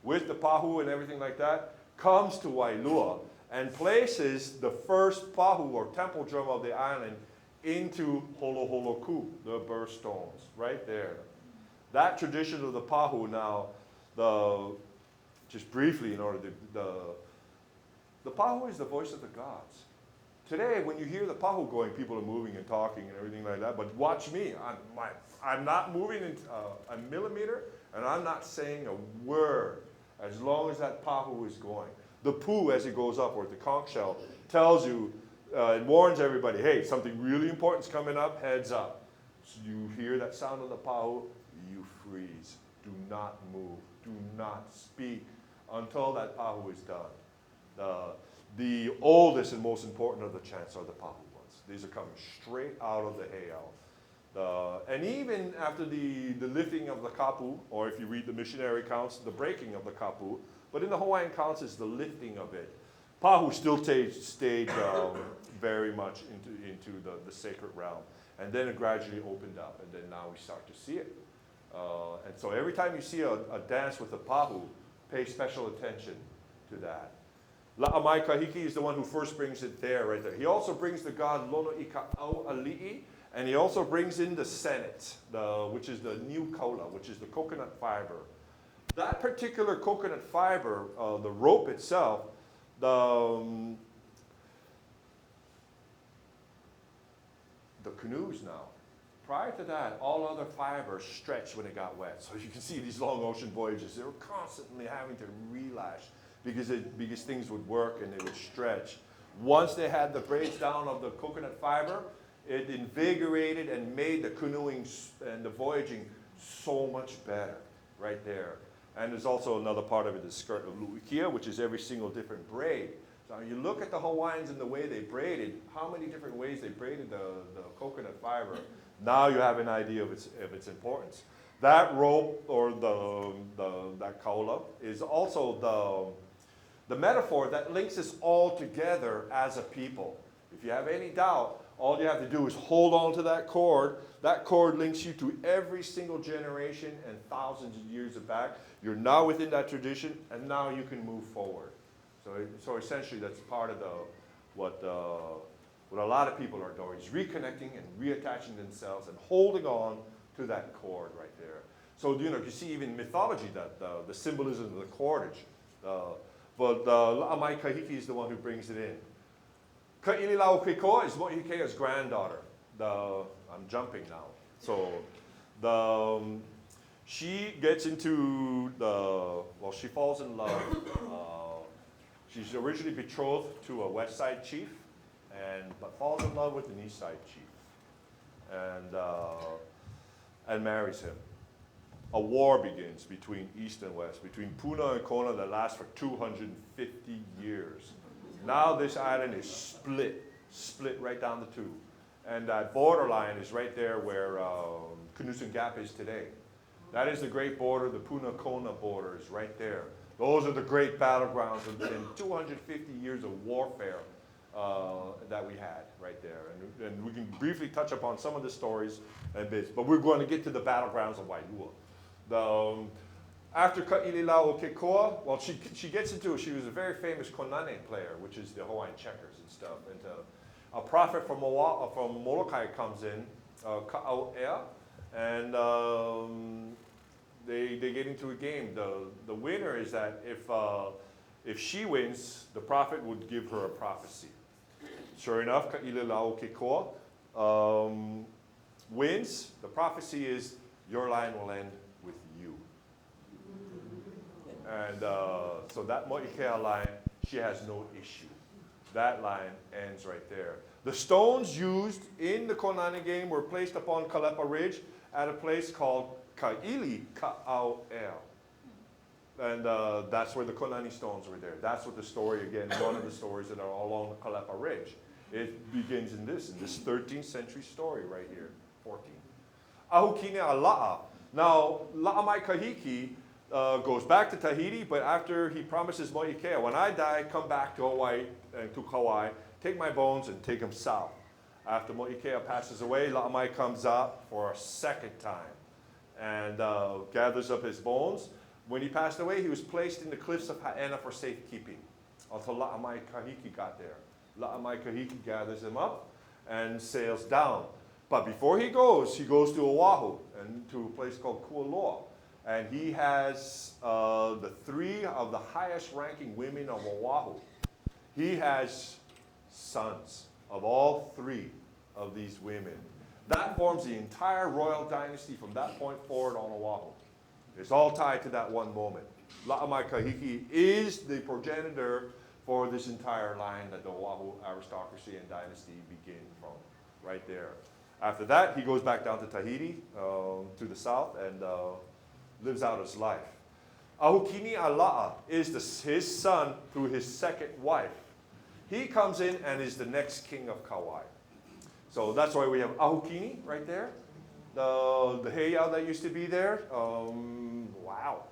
With the pahu and everything like that, comes to Wailua and places the first pahu or temple drum of the island into Holoholoku, the Birthstones, right there. That tradition of the pahu now, just briefly in order the pahu is the voice of the gods. Today, when you hear the pahu going, people are moving and talking and everything like that. But watch me. I'm not moving a millimeter, and I'm not saying a word as long as that pahu is going. The pu, as it goes up, or the conch shell, tells you, it warns everybody, hey, something really important's coming up, heads up. So you hear that sound of the pahu, you freeze. Do not move. Do not speak until that pahu is done. The oldest and most important of the chants are the pahu ones. These are coming straight out of the heiau. And even after the lifting of the kapu, or if you read the missionary accounts, the breaking of the kapu, but in the Hawaiian accounts it's the lifting of it. Pahu still stayed very much into the sacred realm. And then it gradually opened up, and then now we start to see it. And so every time you see a dance with a pahu, pay special attention to that. La'amai Kahiki is the one who first brings it there, right there. He also brings the god Lono Ika Au Ali'i, and he also brings in the senet, which is the new kola, which is the coconut fiber. That particular coconut fiber, the rope itself, the canoes now. Prior to that, all other fibers stretched when it got wet. So you can see these long ocean voyages, they were constantly having to relash because things would work and they would stretch. Once they had the braids down of the coconut fiber, it invigorated and made the canoeing and the voyaging so much better right there. And there's also another part of it, the skirt of Lu'ikia, which is every single different braid. So you look at the Hawaiians and the way they braided, how many different ways they braided the coconut fiber. Now you have an idea of its importance. That rope, or that kaula, is also the metaphor that links us all together as a people. If you have any doubt, all you have to do is hold on to that cord. That cord links you to every single generation and thousands of years back. You're now within that tradition, and now you can move forward. So essentially, that's part of what a lot of people are doing, is reconnecting and reattaching themselves and holding on to that cord right there. So you see even mythology that the symbolism of the cordage. But La'amai Kahiki is the one who brings it in. Ka'ililau Keikoa is Mo'ikea's granddaughter. I'm jumping now. So she gets into she falls in love. She's originally betrothed to a West Side chief, but falls in love with an East Side chief, and marries him. a war begins between East and West, between Puna and Kona that lasts for 250 years. Now this island is split right down the two. And that borderline is right there where Canusan Gap is today. That is the great border, the Puna-Kona border is right there. Those are the great battlegrounds in 250 years of warfare that we had right there. And we can briefly touch upon some of the stories and bits, but we're going to get to the battlegrounds of Wailua. After Ka'ililao Kekoa, well, she gets into it. She was a very famous konane player, which is the Hawaiian checkers and stuff. And a prophet from Molokai comes in, Kaua'i, and they get into a game. The winner is that if she wins, the prophet would give her a prophecy. Sure enough, Ka'ililao Kekoa wins. The prophecy is, your line will end with you. And so that Mo'ikea line, she has no issue. That line ends right there. The stones used in the Konani game were placed upon Kalepa Ridge at a place called Ka'ili Ka'au'el. And that's where the Konani stones were there. That's what the story, again, one of the stories that are along the Kalepa Ridge. It begins in this 13th century story right here, 14. Ahukine Ala'a. Now, La'amai Kahiki goes back to Tahiti, but after he promises Mo'ikea, when I die, come back to Hawaii and to Kaua'i, take my bones and take them south. After Mo'ikea passes away, La'amai comes up for a second time and gathers up his bones. When he passed away, he was placed in the cliffs of Ha'ena for safekeeping until La'amai Kahiki got there. La'amai Kahiki gathers him up and sails down. But before he goes to Oahu and to a place called Kualoa. And he has the three of the highest ranking women of Oahu. He has sons of all three of these women. That forms the entire royal dynasty from that point forward on Oahu. It's all tied to that one moment. La'amai Kahiki is the progenitor for this entire line that the Oahu aristocracy and dynasty begin from, right there. After that, he goes back down to Tahiti, to the south, and lives out his life. Ahukini Ala'a is his son through his second wife. He comes in and is the next king of Kaua'i. So that's why we have Ahukini right there. The heiau that used to be there, wow,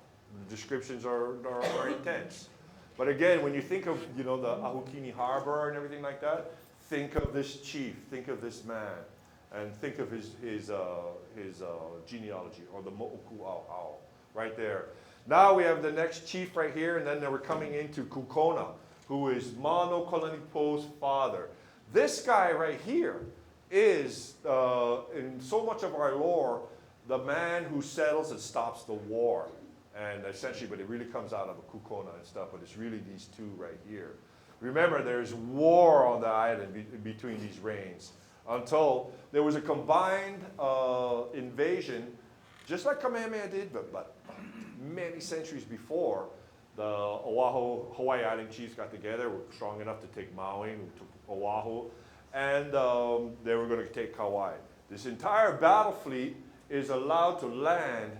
the descriptions are intense. But again, when you think of the Ahukini Harbor and everything like that, think of this chief, think of this man, and think of his genealogy, or the Mo'oku'au'au, right there. Now we have the next chief right here, and then we're coming into Kukona, who is Mano Kalanipo's father. This guy right here is, in so much of our lore, the man who settles and stops the war. And essentially, but it really comes out of a Kukona and stuff, but it's really these two right here. Remember, there's war on the island between these reigns until there was a combined invasion, just like Kamehameha did, but many centuries before. The Oahu, Hawaii Island chiefs got together, were strong enough to take Maui, who took Oahu, and they were going to take Kauai. This entire battle fleet is allowed to land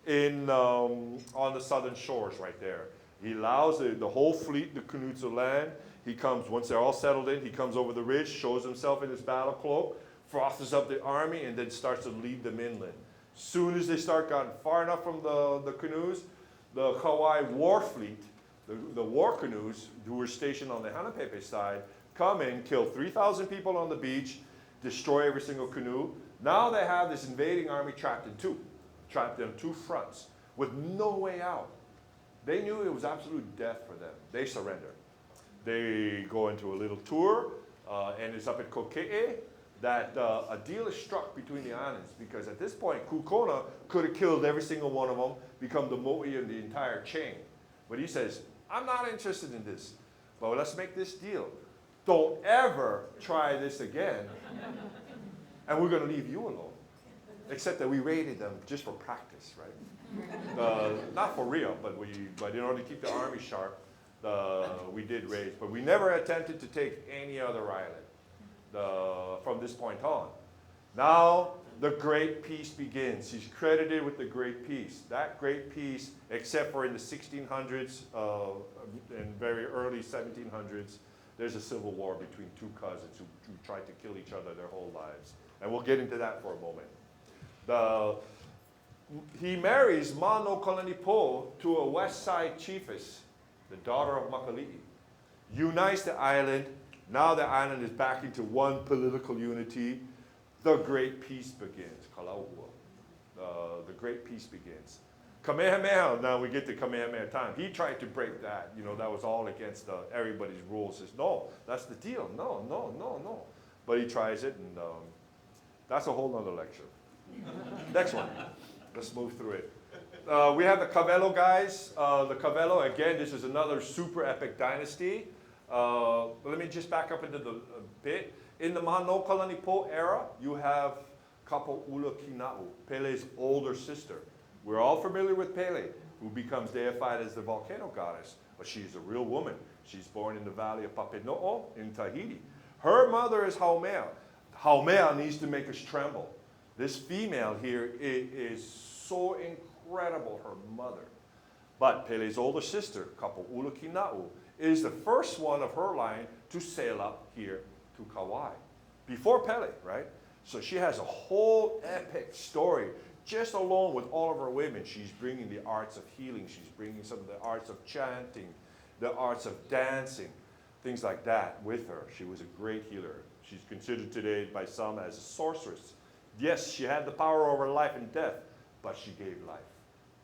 on the southern shores right there. He allows the whole fleet, the canoes, to land. He comes, once they're all settled in, he comes over the ridge, shows himself in his battle cloak, frosters up the army, and then starts to lead them inland. Soon as they start getting far enough from the canoes, the Kauai war fleet, the war canoes, who were stationed on the Hanapepe side, come in, kill 3,000 people on the beach, destroy every single canoe. Now they have this invading army trapped in two fronts, with no way out. They knew it was absolute death for them. They surrender. They go into a little tour, and it's up at Koke'e that a deal is struck between the islands, because at this point, Kukona could have killed every single one of them, become the mo'i in the entire chain. But he says, I'm not interested in this, but let's make this deal. Don't ever try this again, and we're going to leave you alone. Except that we raided them just for practice, right? Not for real, but in order to keep the army sharp, we did raid. But we never attempted to take any other island from this point on. Now, the Great Peace begins. He's credited with the Great Peace. That Great Peace, except for in the 1600s and very early 1700s, there's a civil war between two cousins who tried to kill each other their whole lives. And we'll get into that for a moment. He marries Mano Kalanipo to a West Side chiefess, the daughter of Makali'i. Unites the island. Now the island is back into one political unity. The Great Peace begins. Kalauhua. The Great Peace begins. Kamehameha, now we get to Kamehameha time. He tried to break that. You know, that was all against everybody's rules. Says, no, that's the deal. No, no, no, no. But he tries it, and that's a whole nother lecture. Next one. Let's move through it. We have the Kawelo guys. The Kawelo, again, this is another super epic dynasty. But let me just back up into the bit. In the Mano Kalanipo era, you have Kapa'ula Kina'u, Pele's older sister. We're all familiar with Pele, who becomes deified as the volcano goddess, but she's a real woman. She's born in the valley of Papelo'o in Tahiti. Her mother is Haumea. Haumea needs to make us tremble. This female here is so incredible, her mother. But Pele's older sister, Kapa'ula Kina'u, is the first one of her line to sail up here to Kaua'i. Before Pele, right? So she has a whole epic story. Just along with all of her women, she's bringing the arts of healing. She's bringing some of the arts of chanting, the arts of dancing, things like that with her. She was a great healer. She's considered today by some as a sorceress. Yes, she had the power over life and death, but she gave life.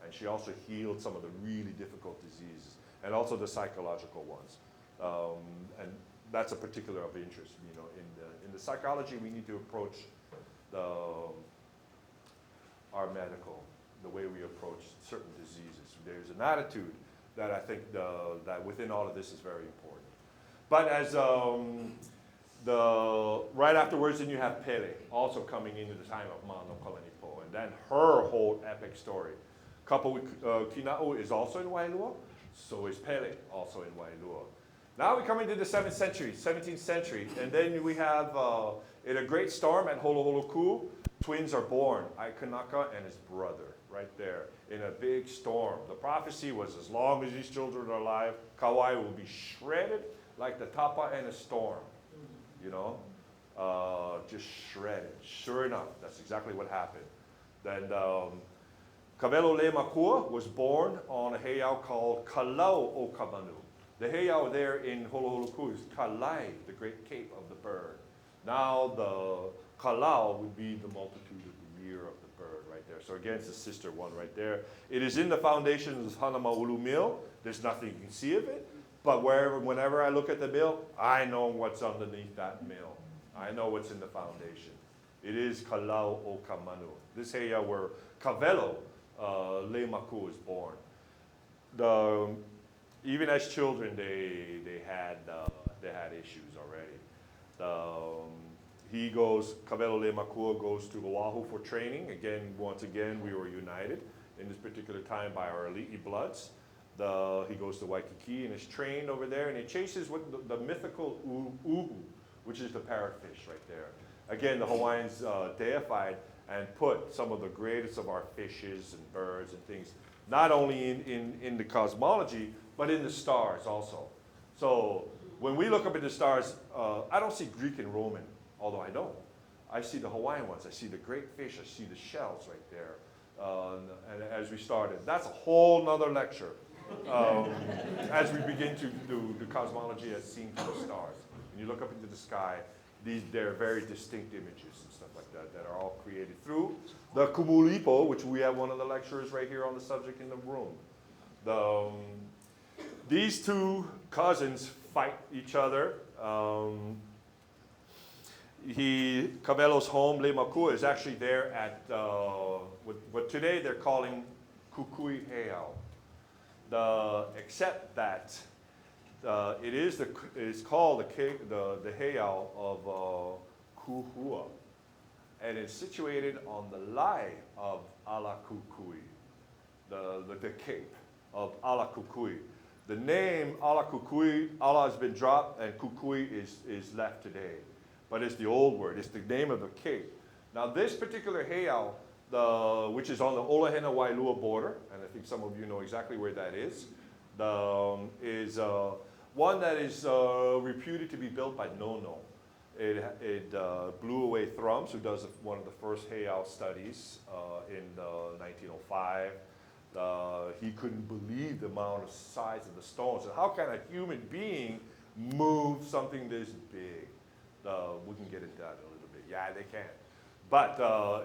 And she also healed some of the really difficult diseases, and also the psychological ones. And that's a particular of interest. You know, in the psychology, we need to approach our medical, the way we approach certain diseases. There's an attitude that I think that within all of this is very important. But as right afterwards, then you have Pele also coming into the time of Mano Kalanipo, and then her whole epic story. Kina'u is also in Wailua, so is Pele also in Wailua. Now we come into the 17th century, and then we have, in a great storm at Holoholoku, twins are born, Aikanaka and his brother, right there, in a big storm. The prophecy was, as long as these children are alive, Kaua'i will be shredded like the tapa in a storm, you know, just shredded. Sure enough, that's exactly what happened. Then Kawelo Le Makua was born on a heiau called Kalau o Kamanu. The heiau there in Holoholoku is Kalai, the great cape of the bird. Now the Kalau would be the multitude of the year of the bird right there. So again, it's the sister one right there. It is in the foundations of Hanamaulu Mill. There's nothing you can see of it. But whenever I look at the mill, I know what's underneath that mill. I know what's in the foundation. It is Kalau o Kamanu. This heiau where Kawelo Le Maku is born. Even as children, they had issues already. Kawelo Le Makua goes to Oahu for training. Once again, we were united in this particular time by our Ali'i bloods. He goes to Waikiki and is trained over there, and he chases with the mythical uhu, which is the parrotfish right there. Again, the Hawaiians deified and put some of the greatest of our fishes and birds and things, not only in the cosmology, but in the stars also. So when we look up at the stars, I don't see Greek and Roman, although I don't. I see the Hawaiian ones. I see the great fish. I see the shells right there. And as we started, that's a whole nother lecture. As we begin to do the cosmology as seen from the stars. When you look up into the sky, they're very distinct images and stuff like that that are all created through the Kumulipo, which we have one of the lecturers right here on the subject in the room. These two cousins fight each other. Kawelo's home, Le Makua, is actually there at what today they're calling Kukui Heiau. Except that it is called the heiau of Kuhua, and it's situated on the lai of Ala Kukui, the cape of Ala Kukui. The name Ala Kukui, Ala has been dropped, and Kukui is left today, but it's the old word. It's the name of the cape. Now this particular heiau, which is on the Olahena-Wailua border, and I think some of you know exactly where that is one that is reputed to be built by Nono. It blew away Thrums, who does one of the first heiau studies in 1905. He couldn't believe the amount of size of the stones. And how can a human being move something this big? We can get into that a little bit. Yeah, they can. But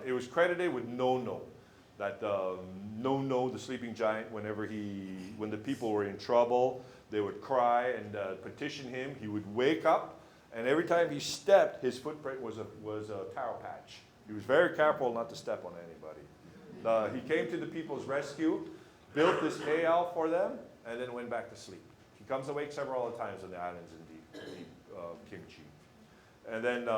it was credited with Nono. That Nono, the sleeping giant, when the people were in trouble, they would cry and petition him. He would wake up, and every time he stepped, his footprint was a taro patch. He was very careful not to step on anybody. He came to the people's rescue, built this heiau for them, and then went back to sleep. He comes awake several other times on the islands in deep kimchi. And then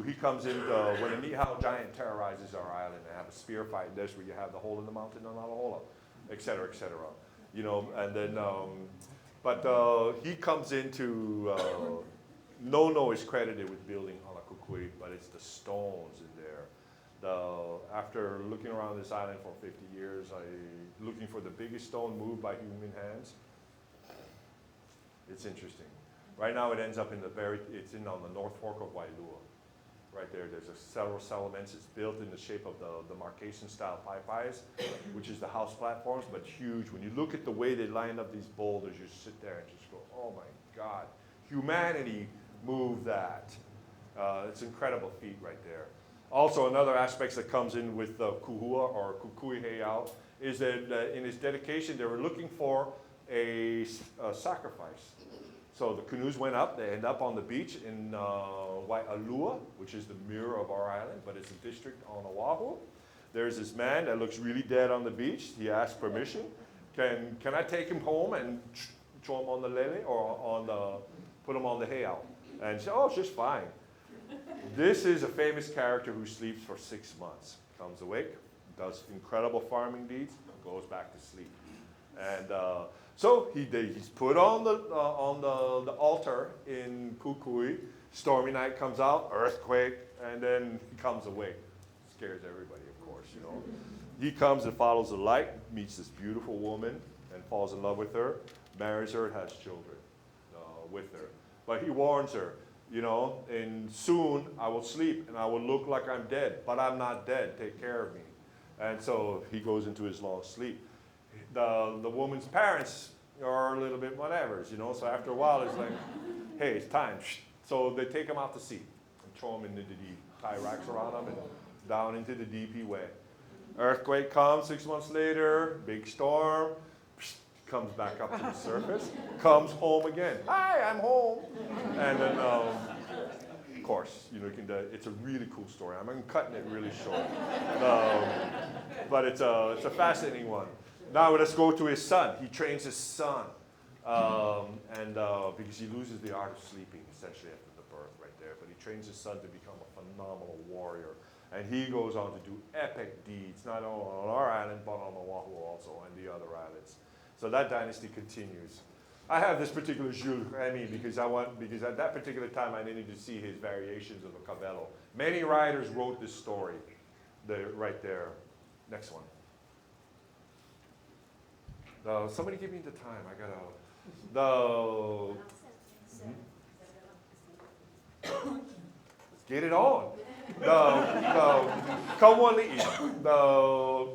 he comes in when a Nihao giant terrorizes our island and have a spear fight. There's where you have the hole in the mountain on Alahola, et cetera, et cetera. You know, and then, he comes into, Nono is credited with building Halakukui, but it's the stones in there. After looking around this island for 50 years, looking for the biggest stone moved by human hands. It's interesting. Right now it ends up on the North Fork of Wailua. Right there, there's several settlements. It's built in the shape of the Marquesan style paipais, which is the house platforms, but huge. When you look at the way they line up these boulders, you sit there and just go, oh my God, humanity moved that. It's an incredible feat right there. Also, another aspect that comes in with the kuhua or kukui heiau is that in its dedication, they were looking for a sacrifice. So the canoes went up, they end up on the beach in Wailua, which is the mirror of our island, but it's a district on Oahu. There's this man that looks really dead on the beach. He asked permission. Can I take him home and throw him on the lele or put him on the heiau? And she said, oh, just fine. This is a famous character who sleeps for 6 months. Comes awake, does incredible farming deeds, goes back to sleep. And so he's put on the altar in Kukui. Stormy night comes out, earthquake, and then he comes awake. Scares everybody, of course, you know. He comes and follows the light, meets this beautiful woman, and falls in love with her, marries her, and has children with her. But he warns her, you know, and soon I will sleep and I will look like I'm dead, but I'm not dead. Take care of me. And so he goes into his long sleep. The woman's parents are a little bit whatevers, you know, so after a while it's like, hey, it's time. So they take him out to sea and throw him into the deep, tie racks around him and down into the deep he went. Earthquake comes 6 months later, big storm, comes back up to the surface, comes home again. Hi, I'm home. And then, of course, you know, it's a really cool story. I'm cutting it really short. But it's a fascinating one. Now let's go to his son. He trains his son, because he loses the art of sleeping essentially after the birth right there. But he trains his son to become a phenomenal warrior. And he goes on to do epic deeds, not only on our island, but on Oahu also, and the other islands. So that dynasty continues. I have this particular Jules Remy because at that particular time I needed to see his variations of the Cabello. Many writers wrote this story right there. Next one. Somebody give me the time. I gotta. Let's get it on.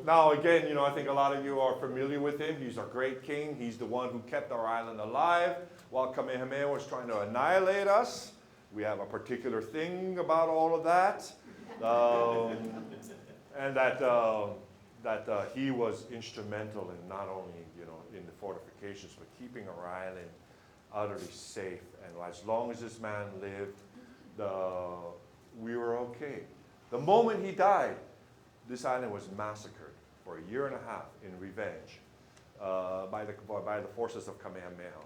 Now again, you know, I think a lot of you are familiar with him. He's our great king. He's the one who kept our island alive while Kamehameha was trying to annihilate us. We have a particular thing about all of that, and that he was instrumental in not only, you know, in the fortifications, but keeping our island utterly safe. And as long as this man lived, we were okay. The moment he died, this island was massacred for a year and a half in revenge by the forces of Kamehameha.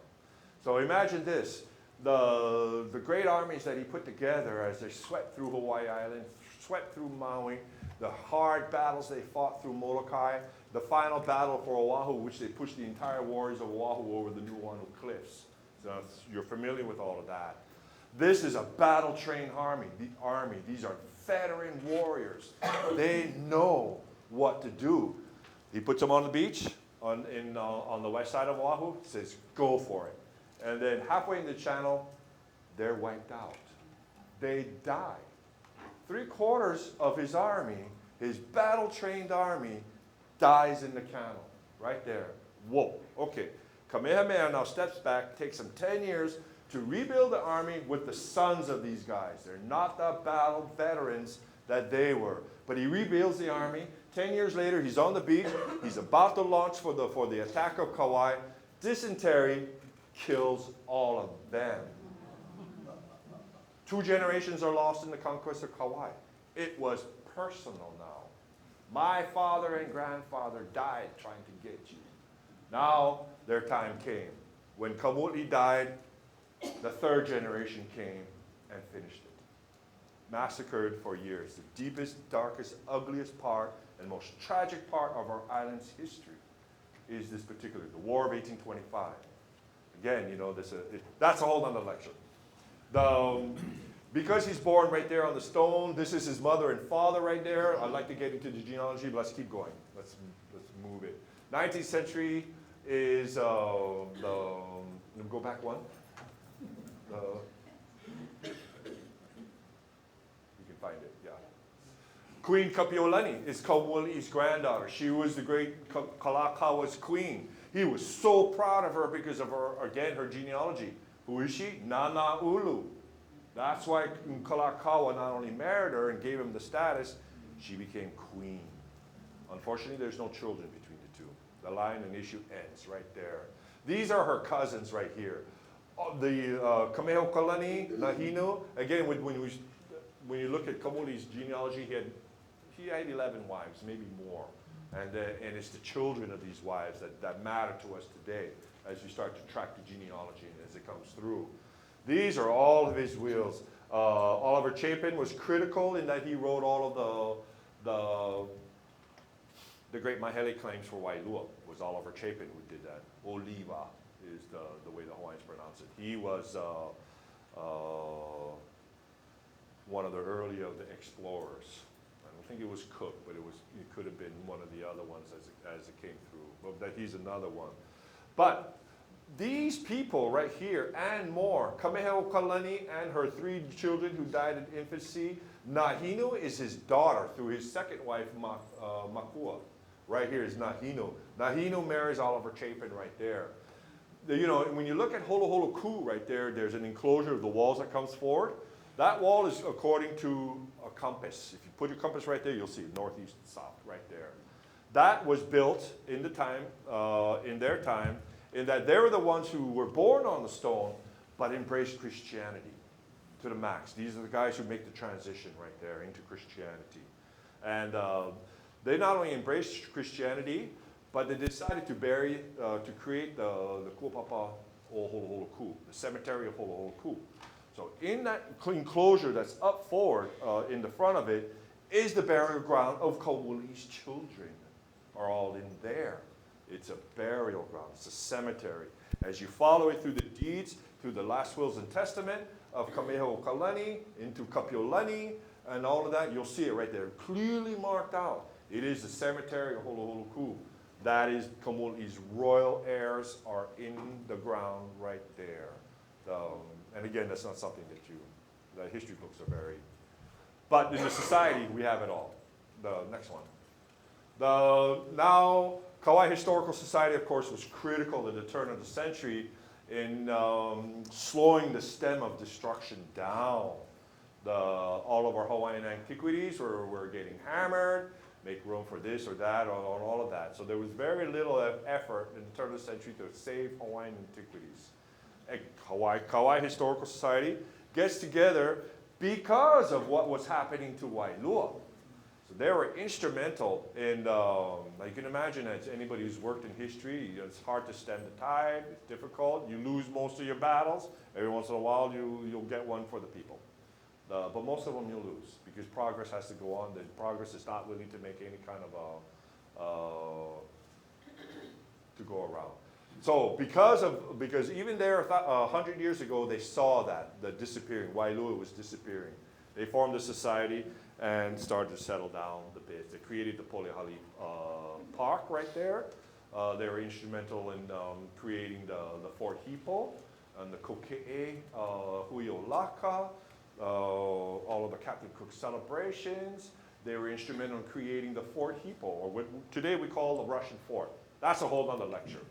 So imagine this, the great armies that he put together as they swept through Hawaii Island, swept through Maui, the hard battles they fought through Molokai, the final battle for Oahu, which they pushed the entire warriors of Oahu over the Nuuanu cliffs. So you're familiar with all of that. This is a battle-trained army. These are veteran warriors. They know what to do. He puts them on the beach on the west side of Oahu. He says, go for it. And then halfway in the channel, they're wiped out. They die. 3/4 of his army, his battle-trained army, dies in the channel. Right there. Whoa. Okay. Kamehameha now steps back, takes him 10 years to rebuild the army with the sons of these guys. They're not the battle veterans that they were. But he rebuilds the army. 10 years later, he's on the beach. He's about to launch for the attack of Kaua'i. Dysentery kills all of them. 2 generations are lost in the conquest of Kaua'i. It was personal now. My father and grandfather died trying to get you. Now their time came. When Kaua'i died, the 3rd generation came and finished it. Massacred for years. The deepest, darkest, ugliest part and most tragic part of our island's history is this particular, the War of 1825. Again, you know, that's a whole other lecture. Because he's born right there on the stone, this is his mother and father right there. I'd like to get into the genealogy, but let's keep going. Let's move it. 19th century is, go back one. You can find it, yeah. Queen Kapiolani is Kaua'i's granddaughter. She was the great Kalakaua's queen. He was so proud of her because of her, again, her genealogy. Who is she? Nana Ulu. That's why Kalakaua not only married her and gave him the status, she became queen. Unfortunately, there's no children between the two. The line and issue ends right there. These are her cousins right here. The Kamehameha Nahino, again, when you look at Kaua'i's genealogy, he had 11 wives, maybe more. And it's the children of these wives that matter to us today as you start to track the genealogy and as it comes through. These are all of his wills. Oliver Chapin was critical in that he wrote all of the great Mahele claims for Wailua. It was Oliver Chapin who did that. Oliva is the way the Hawaiians pronounce it. He was one of the early of the explorers. I don't think it was Cook, but it could have been one of the other ones as it came through. But that he's another one. But these people right here and more, Kamehameha and her 3 children who died in infancy. Nahino is his daughter through his second wife, Makua. Right here is Nahino. Nahino marries Oliver Chapin right there. You know, when you look at Holoholoku right there, there's an enclosure of the walls that comes forward. That wall is according to a compass. If you put your compass right there, you'll see northeast and south right there. That was built in the time, in their time, in that they were the ones who were born on the stone, but embraced Christianity to the max. These are the guys who make the transition right there into Christianity. And they not only embraced Christianity, but they decided to create the Kuopapa o Holoholoku, the cemetery of Holoholoku. So in that enclosure that's up forward in the front of it is the burial ground of Kaua'i's children, are all in there. It's a burial ground. It's a cemetery. As you follow it through the deeds, through the last wills and testament of Kamehameha into Kapiolani and all of that, you'll see it right there, clearly marked out. It is the cemetery of Holoholoku. That is, Kaua'i's royal heirs are in the ground right there. And again, that's not something that the history books are very. But in the society, we have it all. The next one. Now, Kaua'i Historical Society, of course, was critical at the turn of the century in slowing the stem of destruction down. All of our Hawaiian antiquities were getting hammered, make room for this or that, or all of that. So there was very little effort in the turn of the century to save Hawaiian antiquities. Kaua'i Historical Society gets together because of what was happening to Wailua. So they were instrumental in, you can imagine, as anybody who's worked in history, it's hard to stem the tide, it's difficult, you lose most of your battles, every once in a while you'll get one for the people. But most of them you'll lose, because progress has to go on. The progress is not willing to make any kind of to go around. So because even there 100 years ago they saw that the disappearing, Wailua was disappearing. They formed a society and started to settle down the bit. They created the Polihali Park right there. They were instrumental in creating the Fort Hippo and the Koke'e, Huiolaka, all of the Captain Cook celebrations. They were instrumental in creating the Fort Hippo, or what today we call the Russian Fort. That's a whole other lecture.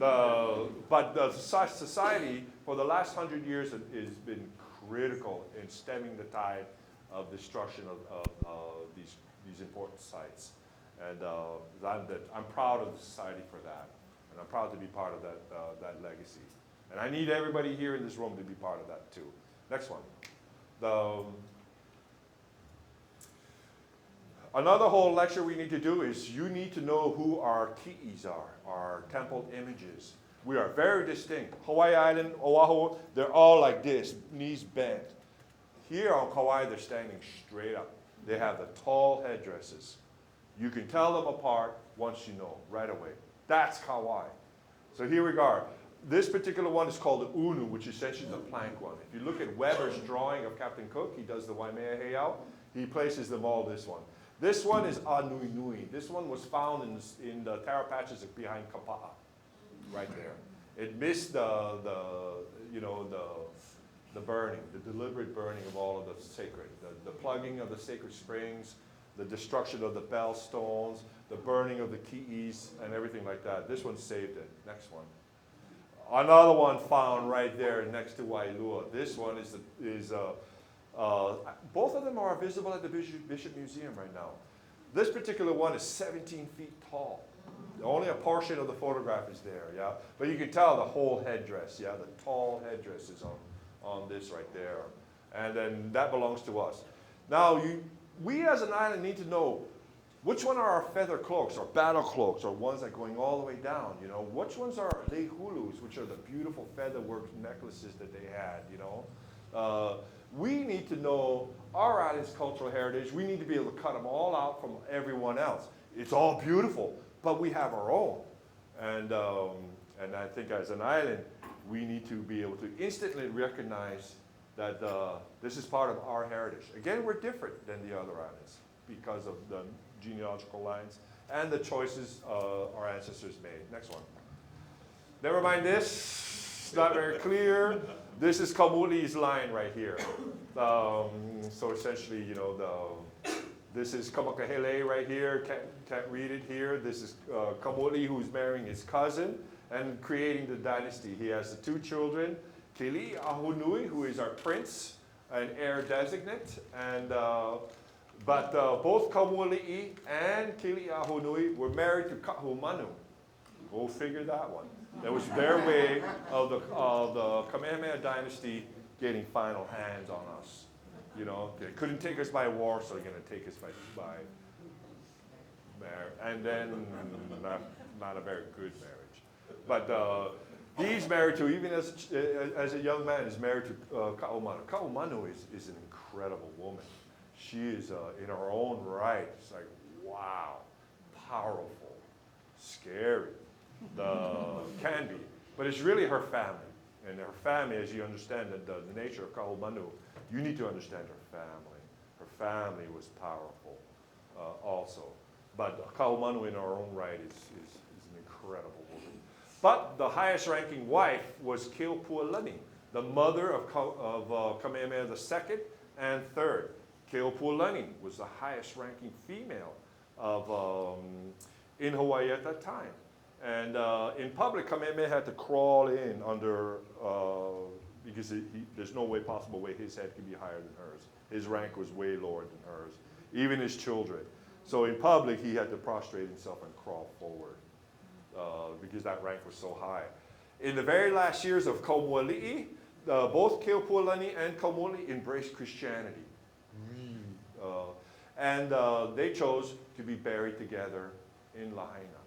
But the society for the last 100 years has been critical in stemming the tide of destruction of these important sites. And I'm proud of the society for that. And I'm proud to be part of that legacy. And I need everybody here in this room to be part of that too. Next one. Another whole lecture we need to do is you need to know who our ki'is are, our temple images. We are very distinct. Hawaii Island, Oahu, they're all like this, knees bent. Here on Kaua'i, they're standing straight up. They have the tall headdresses. You can tell them apart once you know, right away. That's Kaua'i. So here we go. This particular one is called the unu, which is essentially the plank one. If you look at Weber's drawing of Captain Cook, he does the Waimea Heiau, he places them all this one. This one is a nui nui. This one was found in the taro patches behind Kapa'a, right there. It missed the burning, the deliberate burning of all of the sacred, the plugging of the sacred springs, the destruction of the bell stones, the burning of the ki'is, and everything like that. This one saved it. Next one. Another one found right there next to Wailua. This one is both of them are visible at the Bishop Museum right now. This particular one is 17 feet tall. Only a portion of the photograph is there, yeah? But you can tell the whole headdress, yeah? The tall headdress is on this right there. And then that belongs to us. Now, we as an island need to know which one are our feather cloaks or battle cloaks or ones that are going all the way down, you know? Which ones are lehulus, which are the beautiful featherwork necklaces that they had, you know? We need to know our island's cultural heritage. We need to be able to cut them all out from everyone else. It's all beautiful, but we have our own. And I think as an island, we need to be able to instantly recognize that this is part of our heritage. Again, we're different than the other islands because of the genealogical lines and the choices our ancestors made. Next one. Never mind this. It's not very clear. This is Kamuli's line right here. So essentially, you know, this is Kamakahele right here. Can't read it here. This is Kamuli, who's marrying his cousin and creating the dynasty. He has the two children, Kili Ahunui, who is our prince and heir designate, and but both Kamuli and Kili Ahunui were married to Kahumanu. Go figure that one. That was their way of the Kamehameha dynasty getting final hands on us. You know, they couldn't take us by war, so they're going to take us by marriage. And then not a very good marriage. But he's married to, even as a young man, is married to Kaumanu. Kaumanu is an incredible woman. She is in her own right. It's like, wow, powerful, scary. Can be, but it's really her family. And her family, as you understand the nature of Kahumanu, you need to understand her family. Her family was powerful also. But Kahumanu in her own right is an incredible woman. But the highest ranking wife was Keopuolani, the mother of Kamehameha II and III. Keopuolani was the highest ranking female in Hawaii at that time. And in public, Kamehameha had to crawl in under, because there's no possible way his head could be higher than hers. His rank was way lower than hers, even his children. So in public, he had to prostrate himself and crawl forward because that rank was so high. In the very last years of Kaumoali'i, both Keopuolani and Kaumoali'i embraced Christianity. And they chose to be buried together in Lahaina.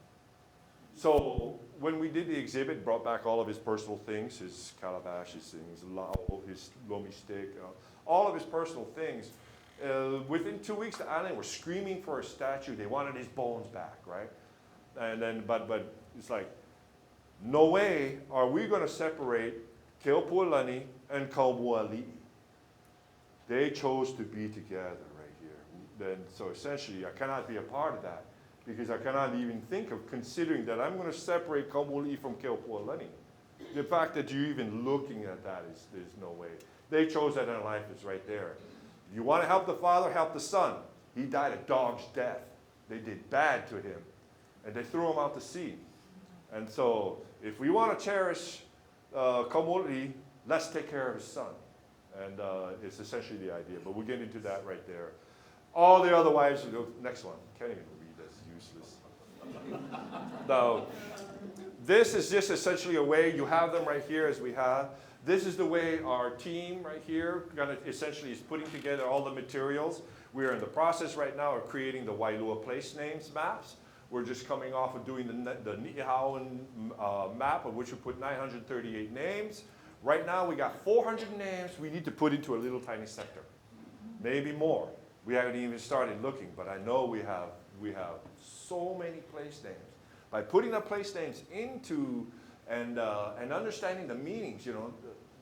So when we did the exhibit, brought back all of his personal things, his calabash, his things, his lomi stick, all of his personal things. Within 2 weeks, the island were screaming for a statue. They wanted his bones back, right? And then, but it's like, no way are we going to separate Keopuolani and Kaua'i. They chose to be together right here. Then, so essentially, I cannot be a part of that because I cannot even think of considering that I'm going to separate Kaua'i from Keopuolani. The fact that you're even looking at that is there's no way. They chose that in life. It's right there. If you want to help the father, help the son. He died a dog's death. They did bad to him, and they threw him out to sea. And so, if we want to cherish Kaua'i, let's take care of his son. And it's essentially the idea. But we'll get into that right there. All the other wives, next one. Can't even read this, useless. Now, this is just essentially a way, you have them right here as we have. This is the way our team right here essentially is putting together all the materials. We are in the process right now of creating the Wailua place names maps. We're just coming off of doing the Ni'ihauan map, of which we put 938 names. Right now, we got 400 names we need to put into a little tiny sector. Maybe more. We haven't even started looking, but I know we have so many place names. By putting the place names into and understanding the meanings, you know,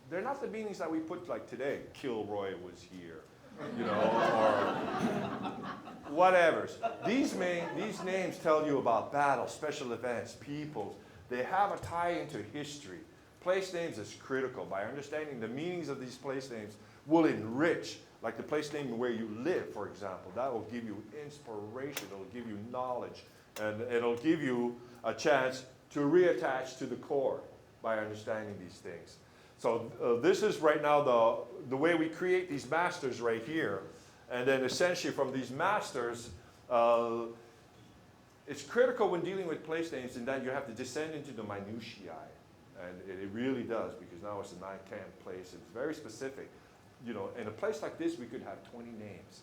they're not the meanings that we put like today. Kilroy was here, you know, or whatever. These names tell you about battles, special events, peoples. They have a tie into history. Place names is critical. By understanding the meanings of these place names will enrich, like the place name where you live, for example. That will give you inspiration. It'll give you knowledge. And it'll give you a chance to reattach to the core by understanding these things. So this is right now the way we create these masters right here. And then essentially from these masters, it's critical when dealing with place names in that you have to descend into the minutiae. And it really does, because now it's a nine-can place. It's very specific. You know, in a place like this, we could have 20 names,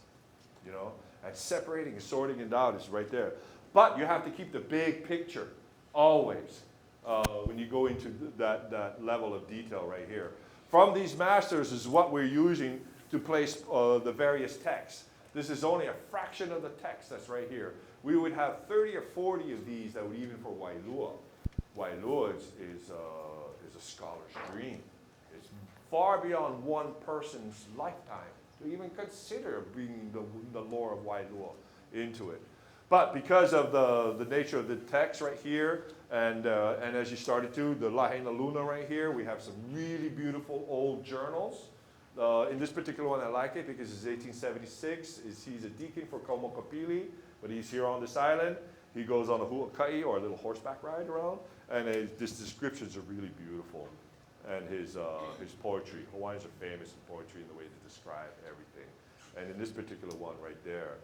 you know, and separating and sorting it out is right there. But you have to keep the big picture always when you go into that level of detail right here. From these masters is what we're using to place the various texts. This is only a fraction of the text that's right here. We would have 30 or 40 of these that would even for Wailua. Wailua is a scholar's dream. It's far beyond one person's lifetime to even consider bringing the lore of Wailua into it. But because of the nature of the text right here, and as you started to, the Lahaina Luna right here, we have some really beautiful old journals. In this particular one, I like it because it's 1876. He's a deacon for Kaumokapili, but he's here on this island. He goes on a huaka'i, or a little horseback ride around, and his descriptions are really beautiful. And his poetry, Hawaiians are famous in poetry in the way they describe everything. And in this particular one right there.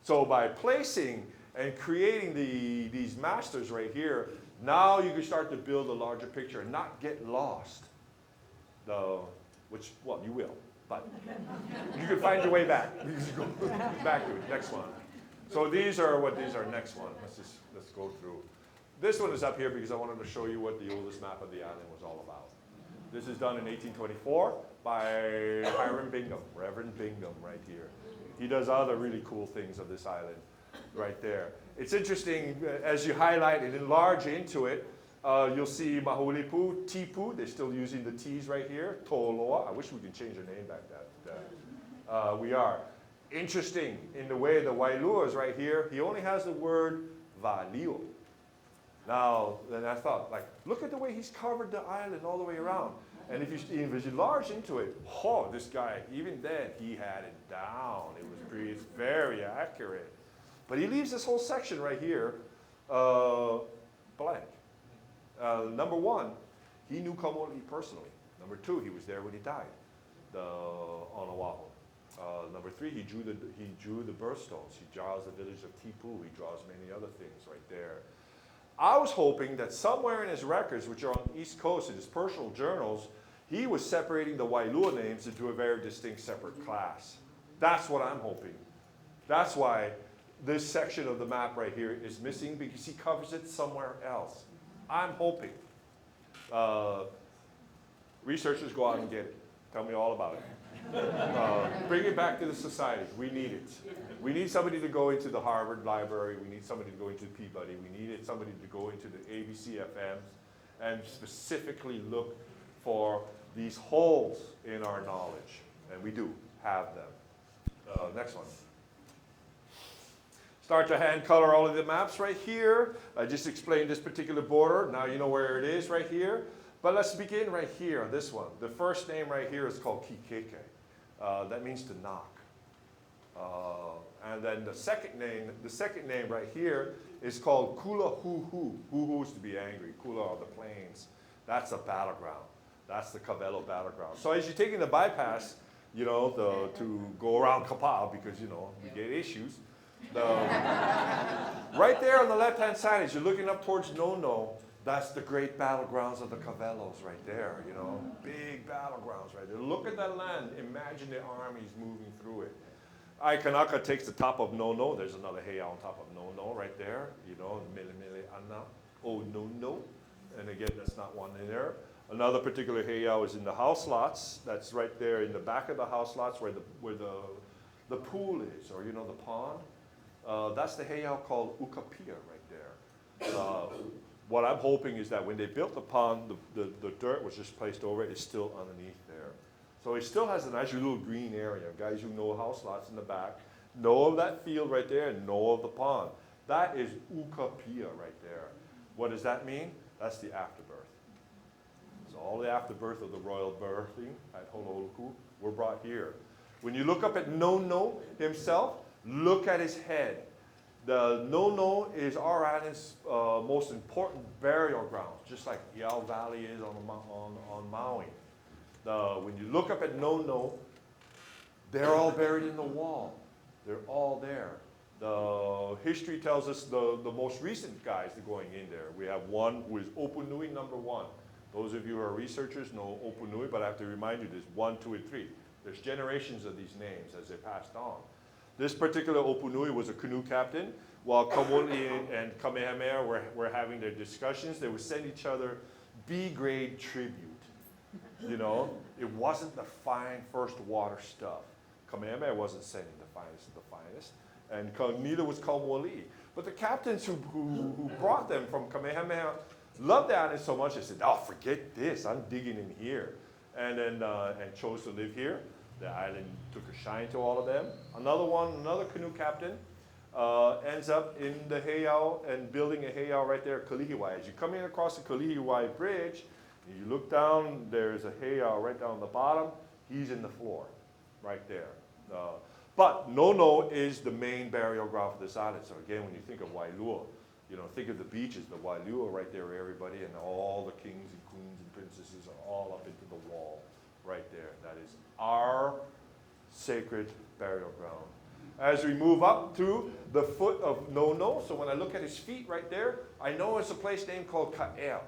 So by placing and creating these masters right here, now you can start to build a larger picture and not get lost. Which, well, you will, but you can find your way back. You can go back to it. Next one. So these are next one. Let's go through. This one is up here because I wanted to show you what the oldest map of the island was all about. This is done in 1824 by Hiram Bingham, Reverend Bingham right here. He does other really cool things of this island right there. It's interesting, as you highlight and enlarge into it, you'll see Mahulipu, Tipu, they're still using the T's right here, Toloa. I wish we could change their name back that. We are. Interesting, in the way the Wailua is right here, he only has the word Valio. Now, then I thought, like, look at the way he's covered the island all the way around. And if you enlarge into it, oh, this guy, even then, he had it down. It's very accurate. But he leaves this whole section right here blank. Number one, he knew Kaua'i personally. Number two, he was there when he died on Oahu. Number three, he drew the birthstones. He draws the village of Tipu. He draws many other things right there. I was hoping that somewhere in his records, which are on the East Coast, in his personal journals, he was separating the Wailua names into a very distinct separate class. That's what I'm hoping. That's why this section of the map right here is missing, because he covers it somewhere else. I'm hoping. Researchers, go out and get it. Tell me all about it. Bring it back to the society. We need it. We need somebody to go into the Harvard Library. We need somebody to go into Peabody. We needed somebody to go into the ABC FMs and specifically look for these holes in our knowledge. And we do have them. Next one. Start to hand color all of the maps right here. I just explained this particular border. Now you know where it is right here. But let's begin right here on this one. The first name right here is called Kikeke. That means to knock. And then the second name right here is called Kula Huhu. Huhu is to be angry. Kula are the plains. That's a battleground. That's the Cabello battleground. So as you're taking the bypass, you know, to go around Kapaa, because, you know, we get issues. Right there on the left-hand side, as you're looking up towards Nono, that's the great battlegrounds of the Cabellos right there, you know. Big battlegrounds right there. Look at that land. Imagine the armies moving through it. Aikanaka takes the top of Nono. There's another heiau on top of Nono right there. You know, Mele Mele Ana. Oh, Nono. And again, that's not one in there. Another particular heiau is in the house lots. That's right there in the back of the house lots where the pool is, or, you know, the pond. That's the heiau called Ukapia right there. What I'm hoping is that when they built the pond, the dirt was just placed over it. It's still underneath there. So it still has a nice little green area. Guys who know house lots in the back know of that field right there and know of the pond. That is Ukapia right there. What does that mean? That's the afterbirth. So all the afterbirth of the royal birthing at Honolulu were brought here. When you look up at Nono himself, look at his head. The Nono is our island's most important burial ground, just like Yao Valley is on Maui. When you look up at Nono, they're all buried in the wall. They're all there. The history tells us the most recent guys that are going in there. We have one who is Opunui #1. Those of you who are researchers know Opunui, but I have to remind you there's 1, 2, and 3. There's generations of these names as they passed on. This particular Opunui was a canoe captain. While Kaua'i and Kamehameha were having their discussions, they would send each other B-grade tribute. You know, it wasn't the fine first water stuff. Kamehameha wasn't sending the finest of the finest, and neither was Kaua'i. But the captains who brought them from Kamehameha loved the island so much, they said, oh, forget this, I'm digging in here. And then and chose to live here. The island took a shine to all of them. Another canoe captain ends up in the heiau and building a heiau right there at Kalihiwai. As you're coming across the Kalihiwai Bridge, you look down, there's a heiau right down the bottom. He's in the floor, right there. But Nono is the main burial ground for this island. So again, when you think of Wailua, you know, think of the beaches, the Wailua right there, everybody, and all the kings and queens and princesses are all up into the wall right there. That is our sacred burial ground. As we move up to the foot of Nono, so when I look at his feet right there, I know it's a place named called Ka'ea.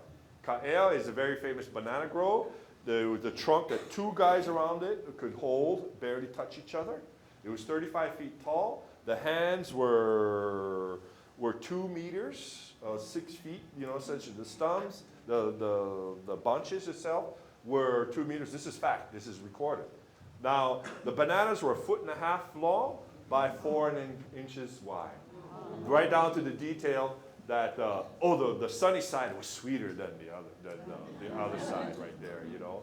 Ka'ea is a very famous banana grove. The trunk that 2 guys around it could hold, barely touch each other. It was 35 feet tall. The hands were 2 meters, 6 feet, you know, essentially the stems, the bunches itself were 2 meters. This is fact, this is recorded. Now, the bananas were 1.5 feet long by 4 inches wide. Right down to the detail that, the sunny side was sweeter than the other side right there, you know.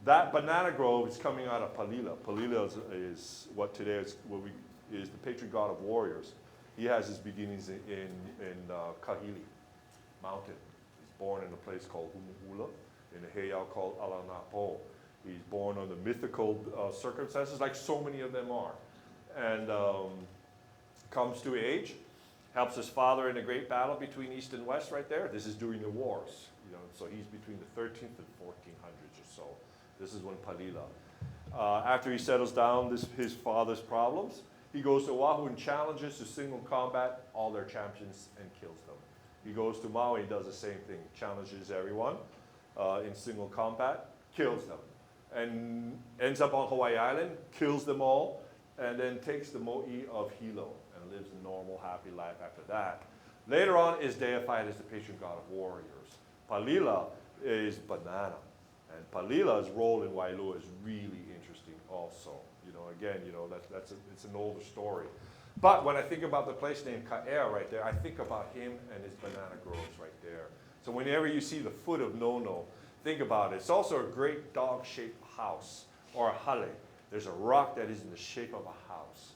That banana grove is coming out of Palila. Palila is what today is the patron god of warriors. He has his beginnings in Kahili Mountain. He's born in a place called Humuhula, in a heiau called Alanapo. He's born under mythical circumstances, like so many of them are. And comes to age, helps his father in a great battle between East and West right there. This is during the wars, you know, so he's between the 13th and 1400s or so. This is when Palila. After he settles down his father's problems, he goes to Oahu and challenges to single combat all their champions and kills them. He goes to Maui and does the same thing, challenges everyone in single combat, kills them, and ends up on Hawaii Island, kills them all, and then takes the mo'i of Hilo and lives a normal, happy life after that. Later on is deified as the patron god of warriors. Palila is banana, and Palila's role in Wailua is really interesting also. You know, again, you know, it's an older story. But when I think about the place named Ka'ea right there, I think about him and his banana groves right there. So whenever you see the foot of Nono, think about it. It's also a great dog-shaped house, or a hale. There's a rock that is in the shape of a house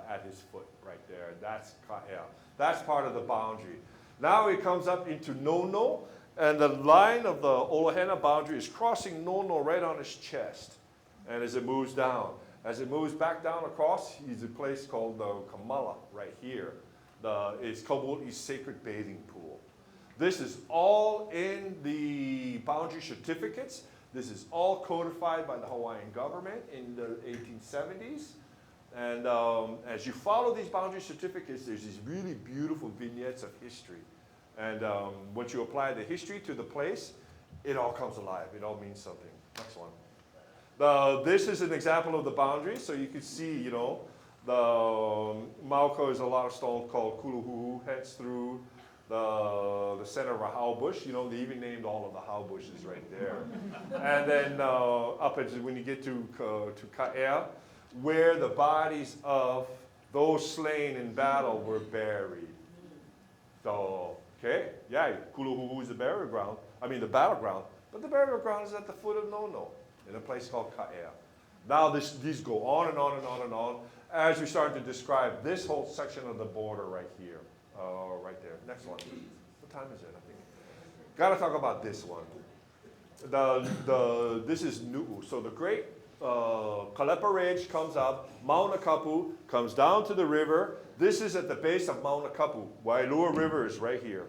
at his foot right there. That's Ka'ea. That's part of the boundary. Now it comes up into Nono, and the line of the Olohana boundary is crossing Nono right on his chest. And as it moves down, as it moves back down across, he's a place called the Kamala right here. It's Kaua'i's sacred bathing pool. This is all in the boundary certificates. This is all codified by the Hawaiian government in the 1870s. And as you follow these boundary certificates, there's these really beautiful vignettes of history. And once you apply the history to the place, it all comes alive. It all means something. Next one. This is an example of the boundary. So you can see, you know, the Mauka is a lot of stone called Kuluhuhu, heads through the center of a hau bush. You know, they even named all of the hau bushes right there. And then up as when you get to Ka'ea, where the bodies of those slain in battle were buried. So, okay, yeah, Kuluhuhu is the burial ground. I mean, the battleground. But the burial ground is at the foot of Nono, in a place called Ka'ea. Now these go on and on and on and on as we start to describe this whole section of the border right here, right there. Next one. What time is it? I think. Got to talk about this one. This is Nu'u. So the great Kalepa Ridge comes up, Mauna Kapu comes down to the river. This is at the base of Mauna Kapu. Wailua River is right here,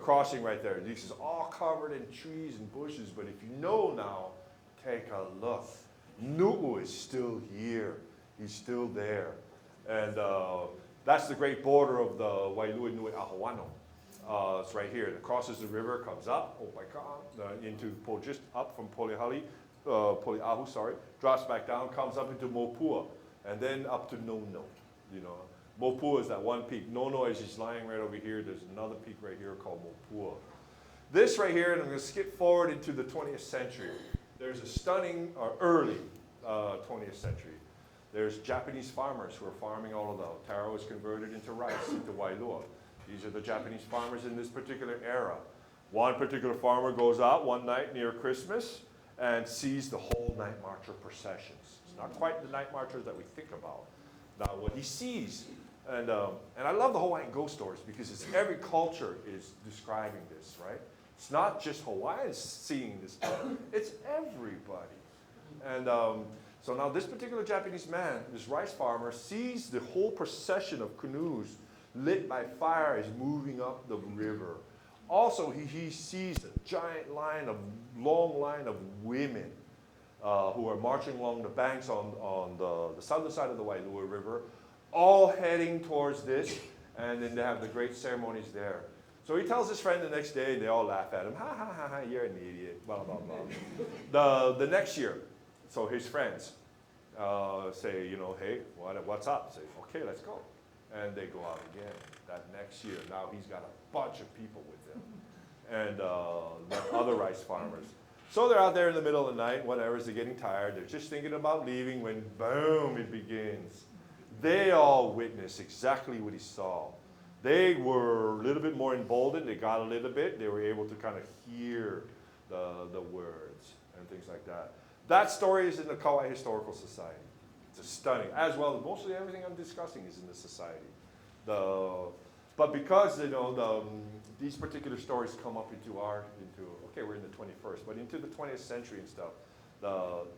crossing right there. This is all covered in trees and bushes, but if you know now, take a look. Nu'u is still here. He's still there. And that's the great border of the Wailua Nui Ahuano. It's right here. It crosses the river, comes up, into just up from Poliahu, sorry, drops back down, comes up into Mopua, and then up to Nono. You know, Mopua is that one peak. Nono is just lying right over here. There's another peak right here called Mopua. This right here, and I'm going to skip forward into the 20th century. There's a stunning, early 20th century. There's Japanese farmers who are farming all of the taro is converted into rice, into Wailua. These are the Japanese farmers in this particular era. One particular farmer goes out one night near Christmas and sees the whole night marcher processions. It's not quite the night marchers that we think about. Now what he sees, and I love the Hawaiian ghost stories because it's every culture is describing this, right? It's not just Hawaiians seeing this stuff, it's everybody. And so now this particular Japanese man, this rice farmer, sees the whole procession of canoes lit by fire is moving up the river. Also, he sees a giant long line of women who are marching along the banks on the southern side of the Wailua River, all heading towards this, and then they have the great ceremonies there. So he tells his friend the next day, and they all laugh at him. Ha, ha, ha, ha, you're an idiot, blah, blah, blah. The next year, so his friends say, you know, hey, what's up? Say, okay, let's go. And they go out again that next year. Now he's got a bunch of people with him. And other rice farmers. So they're out there in the middle of the night, whatever, they're getting tired. They're just thinking about leaving when, boom, it begins. They all witness exactly what he saw. They were a little bit more emboldened. They got a little bit. They were able to kind of hear the words and things like that. That story is in the Kaua'i Historical Society. It's stunning, as well as mostly everything I'm discussing is in the society. But because, you know, these particular stories come up into okay, we're in the 21st, but into the 20th century and stuff,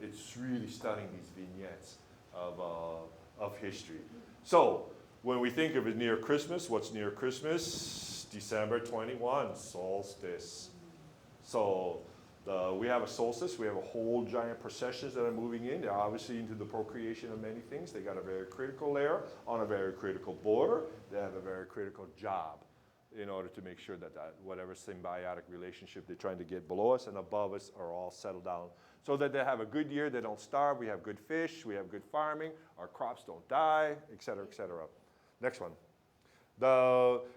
it's really stunning, these vignettes of history. So when we think of it near Christmas, what's near Christmas? December 21, solstice. So we have a solstice, we have a whole giant processions that are moving in. They're obviously into the procreation of many things. They got a very critical layer on a very critical border. They have a very critical job in order to make sure that whatever symbiotic relationship they're trying to get below us and above us are all settled down so that they have a good year, they don't starve, we have good fish, we have good farming, our crops don't die, et cetera, et cetera. Next one.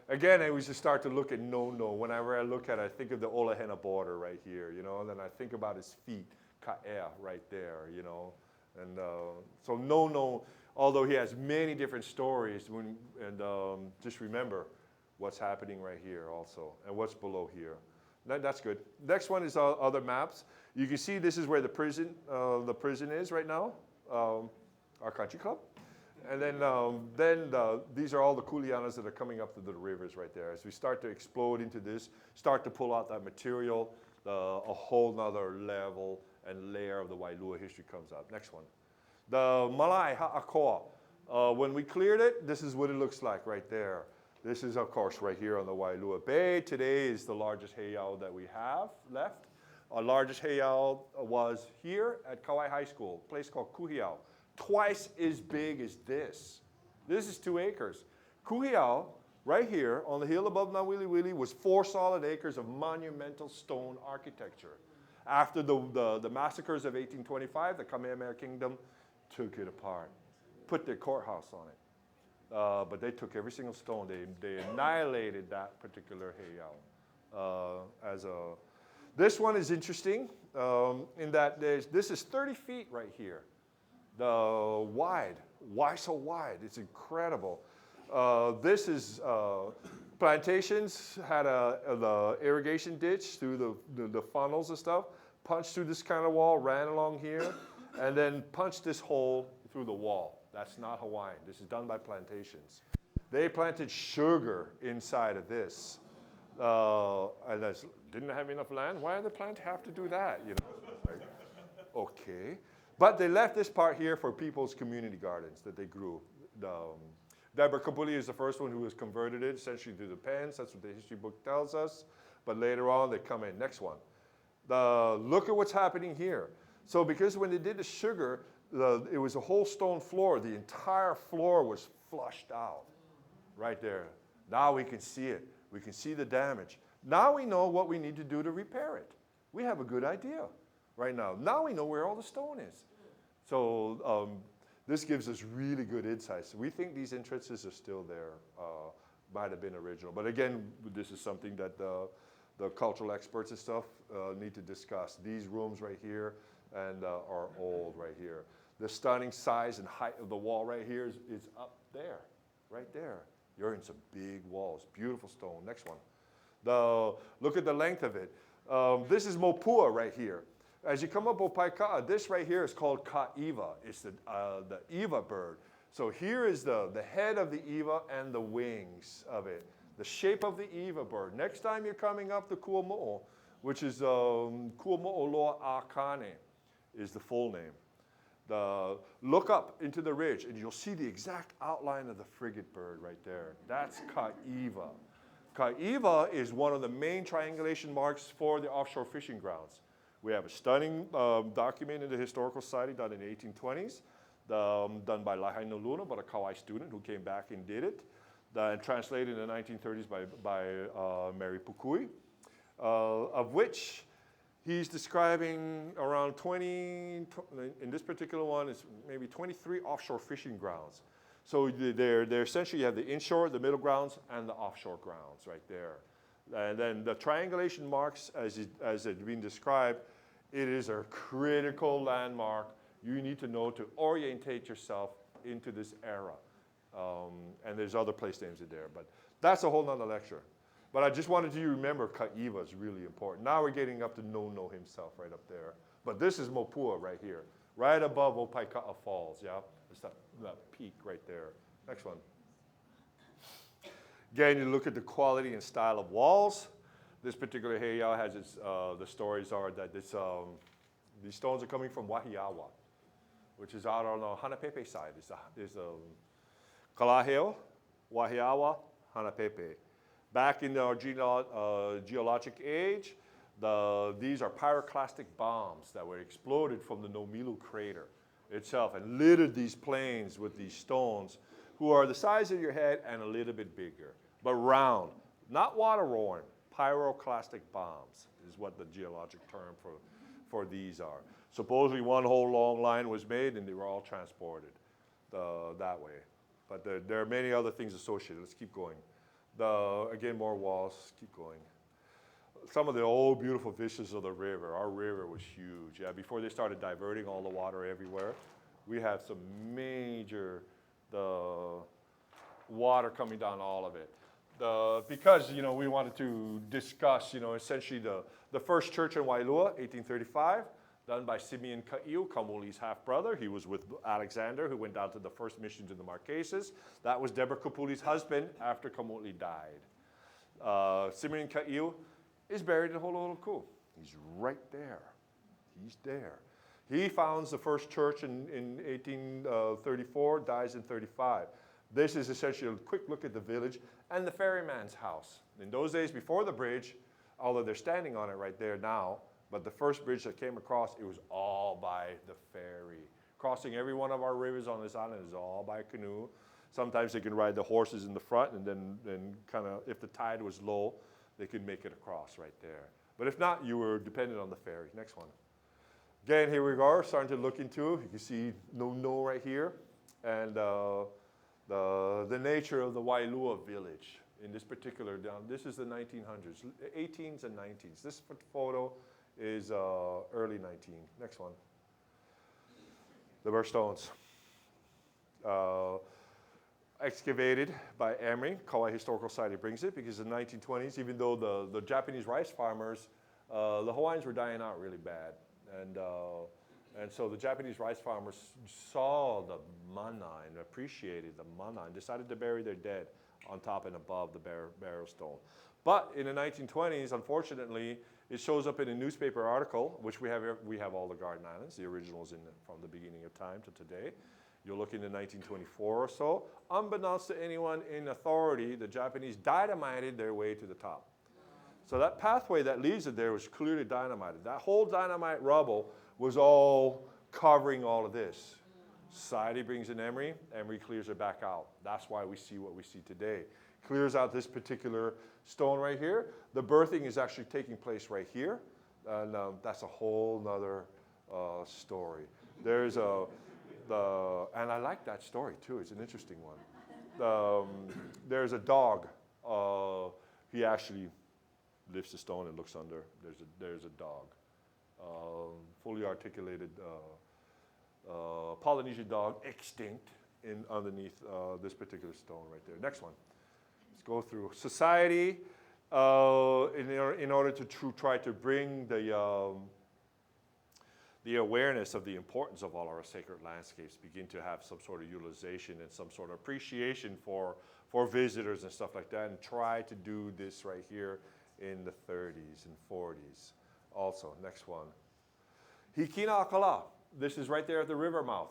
Again, I was just start to look at Nono. Whenever I look at it, I think of the Olahena border right here, you know, and then I think about his feet, Ka'ea right there, you know. And so Nono, although he has many different stories, just remember, what's happening right here also, and what's below here. That's good. Next one is other maps. You can see this is where the prison is right now, our country club. And then these are all the kuleanas that are coming up to the rivers right there. As we start to explode into this, start to pull out that material, a whole nother level and layer of the Wailua history comes up. Next one. The Malai Ha'akoa. When we cleared it, this is what it looks like right there. This is, of course, right here on the Wailua Bay. Today is the largest heiau that we have left. Our largest heiau was here at Kaua'i High School, a place called Kuhiau. Twice as big as this. This is 2 acres. Kuhiau, right here on the hill above Nawiliwili, was 4 solid acres of monumental stone architecture. After the massacres of 1825, the Kamehameha Kingdom took it apart, put their courthouse on it. But they took every single stone. They annihilated that particular heiau. This one is interesting in that this is 30 feet right here. Wide. Why so wide? It's incredible. This is plantations had the irrigation ditch through the funnels and stuff, punched through this kind of wall, ran along here, and then punched this hole through the wall. That's not Hawaiian. This is done by plantations. They planted sugar inside of this. And didn't have enough land? Why did the plant have to do that? You know, like, okay. But they left this part here for people's community gardens that they grew. Deborah Kabuli is the first one who has converted it essentially to the pens. That's what the history book tells us. But later on, they come in. Next one. Look at what's happening here. So because when they did the sugar, it was a whole stone floor. The entire floor was flushed out right there. Now we can see it. We can see the damage. Now we know what we need to do to repair it. We have a good idea right now. Now we know where all the stone is. So this gives us really good insights. We think these entrances are still there. Might have been original. But again, this is something that the cultural experts and stuff need to discuss. These rooms right here and are old right here. The stunning size and height of the wall right here is up there, right there. You're in some big walls, beautiful stone. Next one. Look at the length of it. This is Mopua right here. As you come up Opaika'a, this right here is called Ka'iva. It's the Iva bird. So here is the head of the Iva and the wings of it. The shape of the Iva bird. Next time you're coming up the Kuamo'o, which is Kuamo'o Loa Akane is the full name. Look up into the ridge and you'll see the exact outline of the frigate bird right there. That's Ka'iva. Ka'iva is one of the main triangulation marks for the offshore fishing grounds. We have a stunning document in the Historical Society done in the 1820s, done by Lahaina Luna, but a Kaua'i student who came back and did it, and translated in the 1930s by Mary Pukui, of which he's describing around 20, in this particular one, it's maybe 23 offshore fishing grounds. So they're essentially, you have the inshore, the middle grounds, and the offshore grounds right there. And then the triangulation marks, as it's been described, it is a critical landmark. You need to know to orientate yourself into this era. And there's other place names in there, but that's a whole nother lecture. But I just wanted you to remember Ka'iva is really important. Now we're getting up to Nono himself right up there. But this is Mopua right here, right above Opaika'a Falls, yeah? It's that peak right there. Next one. Again, you look at the quality and style of walls. This particular heiau has its, the stories are that these stones are coming from Wahiawa, which is out on the Hanapepe side. It's Kalaheo, Wahiawa, Hanapepe. Back in our geologic age, these are pyroclastic bombs that were exploded from the Nomilu crater itself and littered these plains with these stones who are the size of your head and a little bit bigger, but round, not water-worn. Pyroclastic bombs is what the geologic term for these are. Supposedly one whole long line was made and they were all transported that way. But there are many other things associated. Let's keep going. Again, more walls, keep going. Some of the old beautiful vistas of the river. Our river was huge. Yeah, before they started diverting all the water everywhere, we had some major water coming down all of it. because, you know, we wanted to discuss, you know, essentially the first church in Wailua, 1835, done by Simeon Ka'iu, Kamoli's half-brother. He was with Alexander, who went down to the first mission to the Marquesas. That was Deborah Kapuli's husband after Kamoli died. Simeon Ka'iu is buried in Honolulu. He's right there. He's there. He founds the first church in 1834, dies in 35. This is essentially a quick look at the village and the ferryman's house. In those days before the bridge, although they're standing on it right there now, but the first bridge that came across, it was all by the ferry. Crossing every one of our rivers on this island is all by canoe. Sometimes they can ride the horses in the front, and then kind of, if the tide was low, they could make it across right there. But if not, you were dependent on the ferry. Next one. Again, here we are, starting to look into, you can see no right here, and the nature of the Wailua village in this particular, this is the 1900s, 18s and 19s. This photo is early 19. Next one. The Birthstones. Excavated by Emery. Kaua'i Historical Society brings it because in the 1920s, even though the Japanese rice farmers, the Hawaiians were dying out really bad. And so the Japanese rice farmers saw the mana and appreciated the mana and decided to bury their dead on top and above the burial stone. But in the 1920s, unfortunately, it shows up in a newspaper article, which we have all the Garden Islands, the originals from the beginning of time to today. You're looking at 1924 or so. Unbeknownst to anyone in authority, the Japanese dynamited their way to the top. So that pathway that leads it there was clearly dynamited. That whole dynamite rubble was all covering all of this. Society brings in Emery. Emery clears it back out. That's why we see what we see today. Clears out this particular stone right here. The birthing is actually taking place right here. And that's a whole nother story. There's and I like that story too. It's an interesting one. There's a dog. He actually lifts the stone and looks under. There's a dog. Fully articulated Polynesian dog, extinct underneath this particular stone right there. Next one. Let's go through society in order to try to bring the awareness of the importance of all our sacred landscapes, begin to have some sort of utilization and some sort of appreciation for visitors and stuff like that, and try to do this right here in the 30s and 40s. Also, next one. Hikina-a-Kala. This is right there at the river mouth.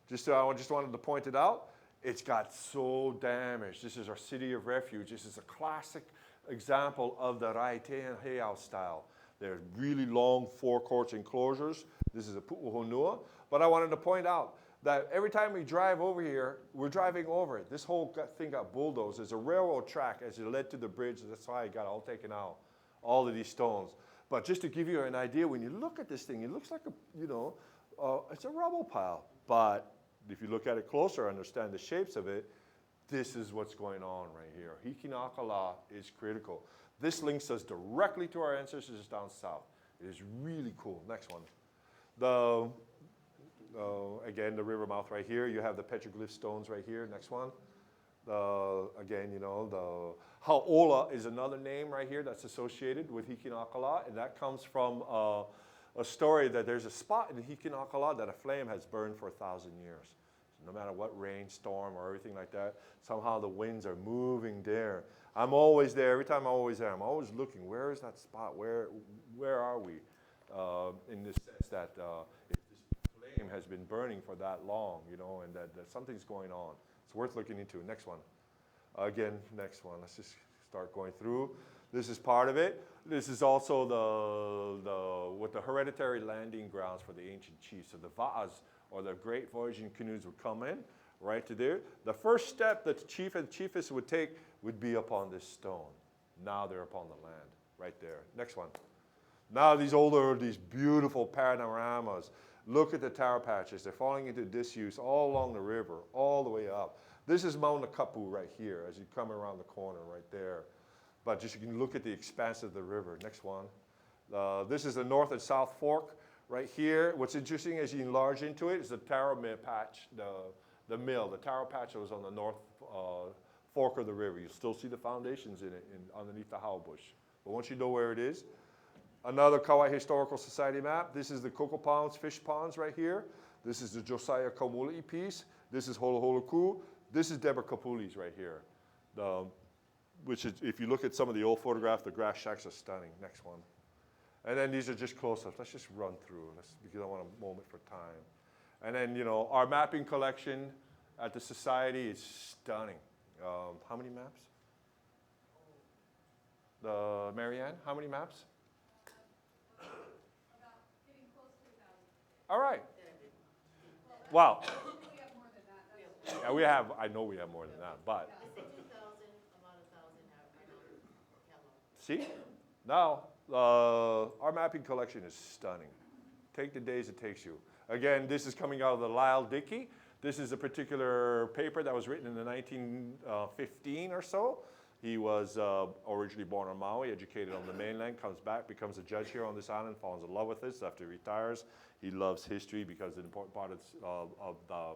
I just wanted to point it out. It's got so damaged. This is our city of refuge. This is a classic example of the Raite and Heiau style. They're really long forecourts enclosures. This is a pu'uhonua. But I wanted to point out that every time we drive over here, we're driving over it. This whole thing got bulldozed. There's a railroad track as it led to the bridge. That's why it got all taken out, all of these stones. But just to give you an idea, when you look at this thing, it looks like it's a rubble pile. But if you look at it closer, understand the shapes of it, this is what's going on right here. Hikina-a-Kala is critical. This links us directly to our ancestors down south. It is really cool. Next one. Again, the river mouth right here. You have the petroglyph stones right here. Next one. Again, the Hau'ola is another name right here that's associated with Hikina-a-Kala, and that comes from a story that there's a spot in Hikina-a-Kala that a flame has burned for 1,000 years. So no matter what rain, storm, or everything like that, somehow the winds are moving there. I'm always there. Every time I'm always there, I'm always looking. Where is that spot? Where are we? In this sense that if this flame has been burning for that long, and that something's going on. It's worth looking into. Next one. Again, next one. Let's just start going through. This is part of it. This is also the hereditary landing grounds for the ancient chiefs. So the va'as, or the great voyaging canoes, would come in right to there. The first step that the chief and chiefess would take would be upon this stone. Now they're upon the land, right there. Next one. Now these beautiful panoramas. Look at the taro patches. They're falling into disuse all along the river, all the way up. This is Mauna Kapu right here as you come around the corner right there. But just you can look at the expanse of the river. Next one. This is the north and south fork right here. What's interesting as you enlarge into it is the taro patch, the mill. The taro patch was on the north fork of the river. You'll still see the foundations in it underneath the how bush. But once you know where it is, another Kaua'i Historical Society map. This is the Coco Ponds, fish ponds right here. This is the Josiah Kaumuli'i piece. This is Holoholuku. This is Deborah Kapuli's right here. Which is, if you look at some of the old photographs, the grass shacks are stunning. Next one. And then these are just close-ups. Let's just run through because I want a moment for time. And then, you know, our mapping collection at the Society is stunning. How many maps? Marianne, how many maps? About getting close to 1,000. All right. Wow. We have more than that. Yeah, we have, I know we have more than that, but. I said 2,000, about 1,000 are not catalog. See? Now, our mapping collection is stunning. Take the days it takes you. Again, this is coming out of the Lyle Dickey. This is a particular paper that was written in the 1915 or so. He was originally born on Maui, educated on the mainland, comes back, becomes a judge here on this island, falls in love with this after he retires. He loves history because it's an important part of the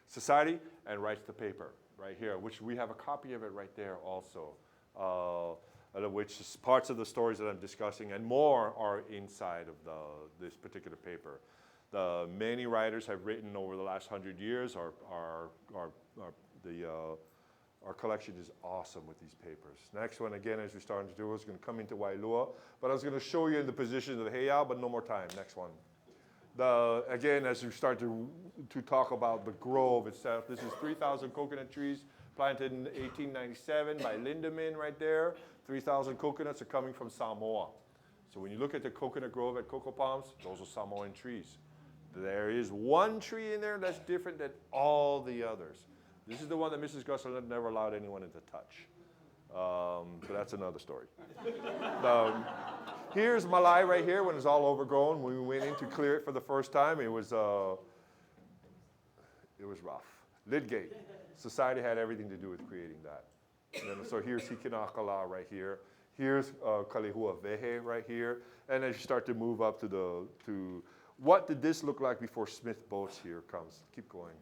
society, and writes the paper right here, which we have a copy of it right there also, which is parts of the stories that I'm discussing and more are inside of this particular paper. The many writers have written over the last 100 years. Our collection is awesome with these papers. Next one, again, as we're starting to do, is going to come into Wailua. But I was going to show you in the position of the heiau, but no more time. Next one. Again, as we start to talk about the grove itself, this is 3,000 coconut trees planted in 1897 by Lindemann right there. 3,000 coconuts are coming from Samoa. So when you look at the coconut grove at Coco Palms, those are Samoan trees. There is one tree in there that's different than all the others. This is the one that Mrs. Gusler never allowed anyone to touch. But that's another story. Here's Malai right here when it's all overgrown. When we went in to clear it for the first time, it was rough. Lidgate. Society had everything to do with creating that. And so here's Hikinakala right here. Here's Kalehua Vehe right here. And as you start to move up to what did this look like before Smith Boats here comes? Keep going.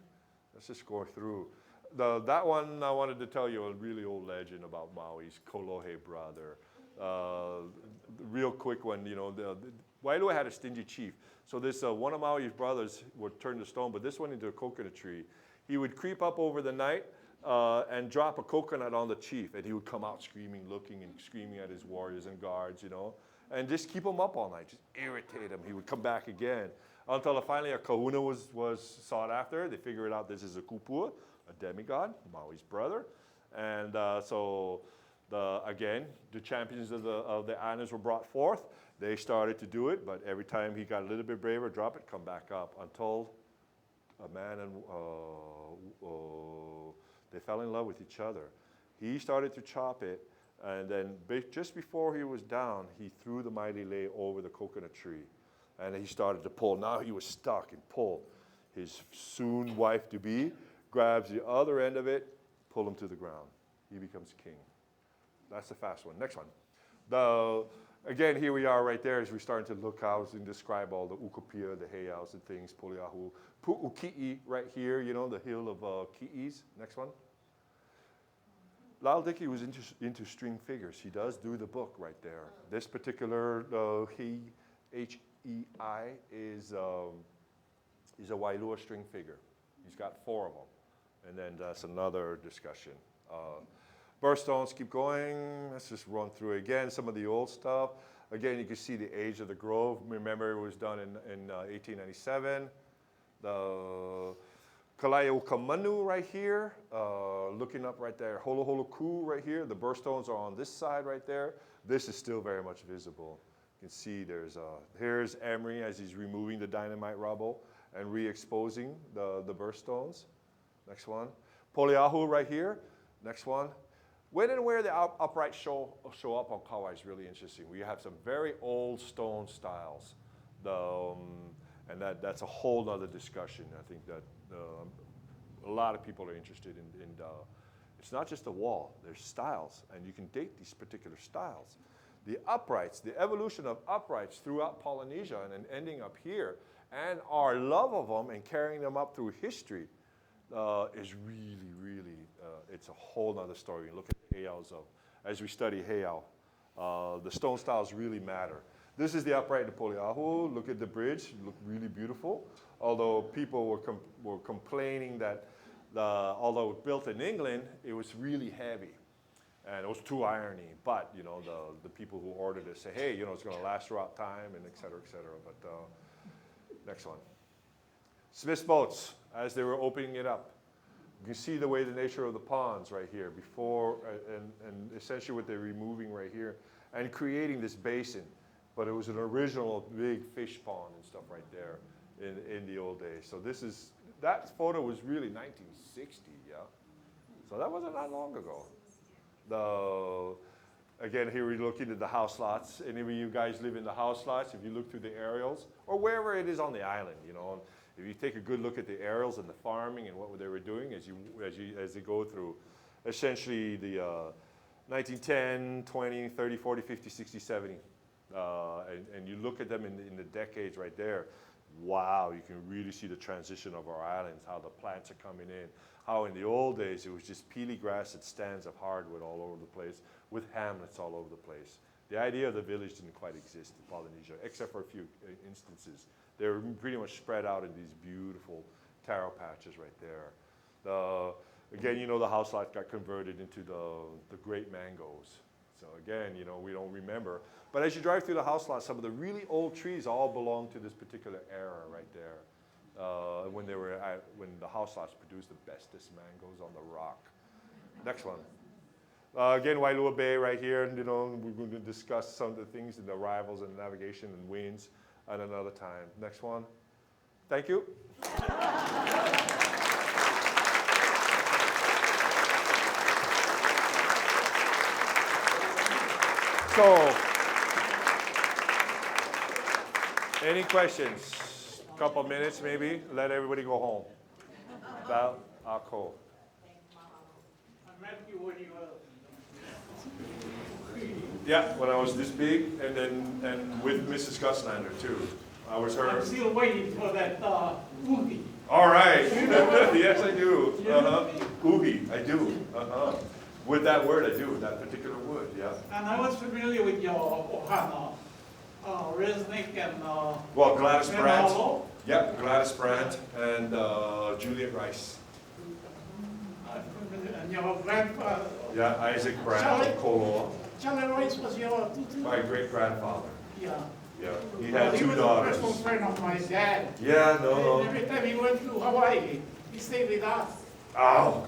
Let's just go through. That one I wanted to tell you a really old legend about Maui's Kolohe brother. The real quick one, you know, Wailua had a stingy chief. So this one of Maui's brothers would turn to stone, but this one into a coconut tree. He would creep up over the night and drop a coconut on the chief, and he would come out screaming, looking and screaming at his warriors and guards, you know, and just keep him up all night, just irritate him. He would come back again until finally a kahuna was sought after. They figured out this is a kupua, a demigod, Maui's brother, and again, the champions of the islands were brought forth. They started to do it, but every time he got a little bit braver, drop it, come back up until a man and they fell in love with each other. He started to chop it, and then just before he was down, he threw the mighty lei over the coconut tree, and he started to pull. Now he was stuck and pulled. His soon wife-to-be grabs the other end of it, pull him to the ground. He becomes king. That's the fast one. Next one. Again, here we are right there as we're starting to look out and describe all the ukopia, the heiaus and things, poliahu. Pu'uki'i right here, you know, the hill of Ki'is. Next one. Lyle Dickey was into string figures. He does do the book right there. This particular H-E-I is a Wailua string figure. He's got 4 of them. And then that's another discussion. Birthstones, keep going. Let's just run through again some of the old stuff. Again, you can see the age of the grove. Remember, it was done in 1897. The Kalai'okamanu right here, looking up right there. Holoholuku right here. The birthstones are on this side right there. This is still very much visible. You can see here's Emery as he's removing the dynamite rubble and re-exposing the birthstones. Next one. Poliahu right here. Next one. When and where the uprights show up on Kaua'i is really interesting. We have some very old stone styles. And that's a whole other discussion. I think that a lot of people are interested in it's not just a wall, there's styles, and you can date these particular styles. The uprights, the evolution of uprights throughout Polynesia and then ending up here, and our love of them and carrying them up through history. is really, really, it's a whole nother story. Look at the heiaus of, as we study heiau, the stone styles really matter. This is the upright Napoleahu. Look at the bridge, look really beautiful. Although people were complaining that although built in England, it was really heavy. And it was too irony. But, you know, the people who ordered it say, hey, you know, it's going to last throughout time and et cetera, et cetera. But next one. Smith's boats, as they were opening it up. You can see the way the nature of the ponds right here before, and essentially what they're removing right here and creating this basin. But it was an original big fish pond and stuff right there in the old days. So that photo was really 1960, yeah? So that wasn't that long ago. Again, here we're looking at the house lots. Any of you guys live in the house lots, if you look through the aerials, or wherever it is on the island, you know, if you take a good look at the aerials and the farming and what they were doing as they go through essentially the 1910, 20, 30, 40, 50, 60, 70. And you look at them in the decades right there, wow, you can really see the transition of our islands, how the plants are coming in, how in the old days it was just peely grass and stands of hardwood all over the place with hamlets all over the place. The idea of the village didn't quite exist in Polynesia, except for a few instances. They were pretty much spread out in these beautiful taro patches right there. Again, you know, the house lot got converted into the great mangoes. So again, you know, we don't remember. But as you drive through the house lot, some of the really old trees all belong to this particular era right there. When the house lots produced the bestest mangoes on the rock. Next one. Again, Wailua Bay right here, and you know, we're going to discuss some of the things in the arrivals and navigation and winds at another time. Next one. Thank you. So, any questions? Couple minutes maybe, let everybody go home. Val, Ako. I met you when you were. Yeah, when I was this big, and with Mrs. Gutslander too. I was her. I'm still waiting for that oogie. All right. Yes, I do. Oogie, I do. With that word, I do. That particular wood, yeah. And I was familiar with your Ohana, Resnick and Well, Gladys Brandt. Ronaldo. Yep, Gladys Brandt and Juliet Rice. And your grandfather. Yeah, Isaac Brandt Charlie. of Koloa. Charlie Rice was your tutor? My great-grandfather. Yeah. Yeah, he had two He daughters. was a personal friend of my dad. Yeah, And no. every time he went to Hawaii, he stayed with us. Oh.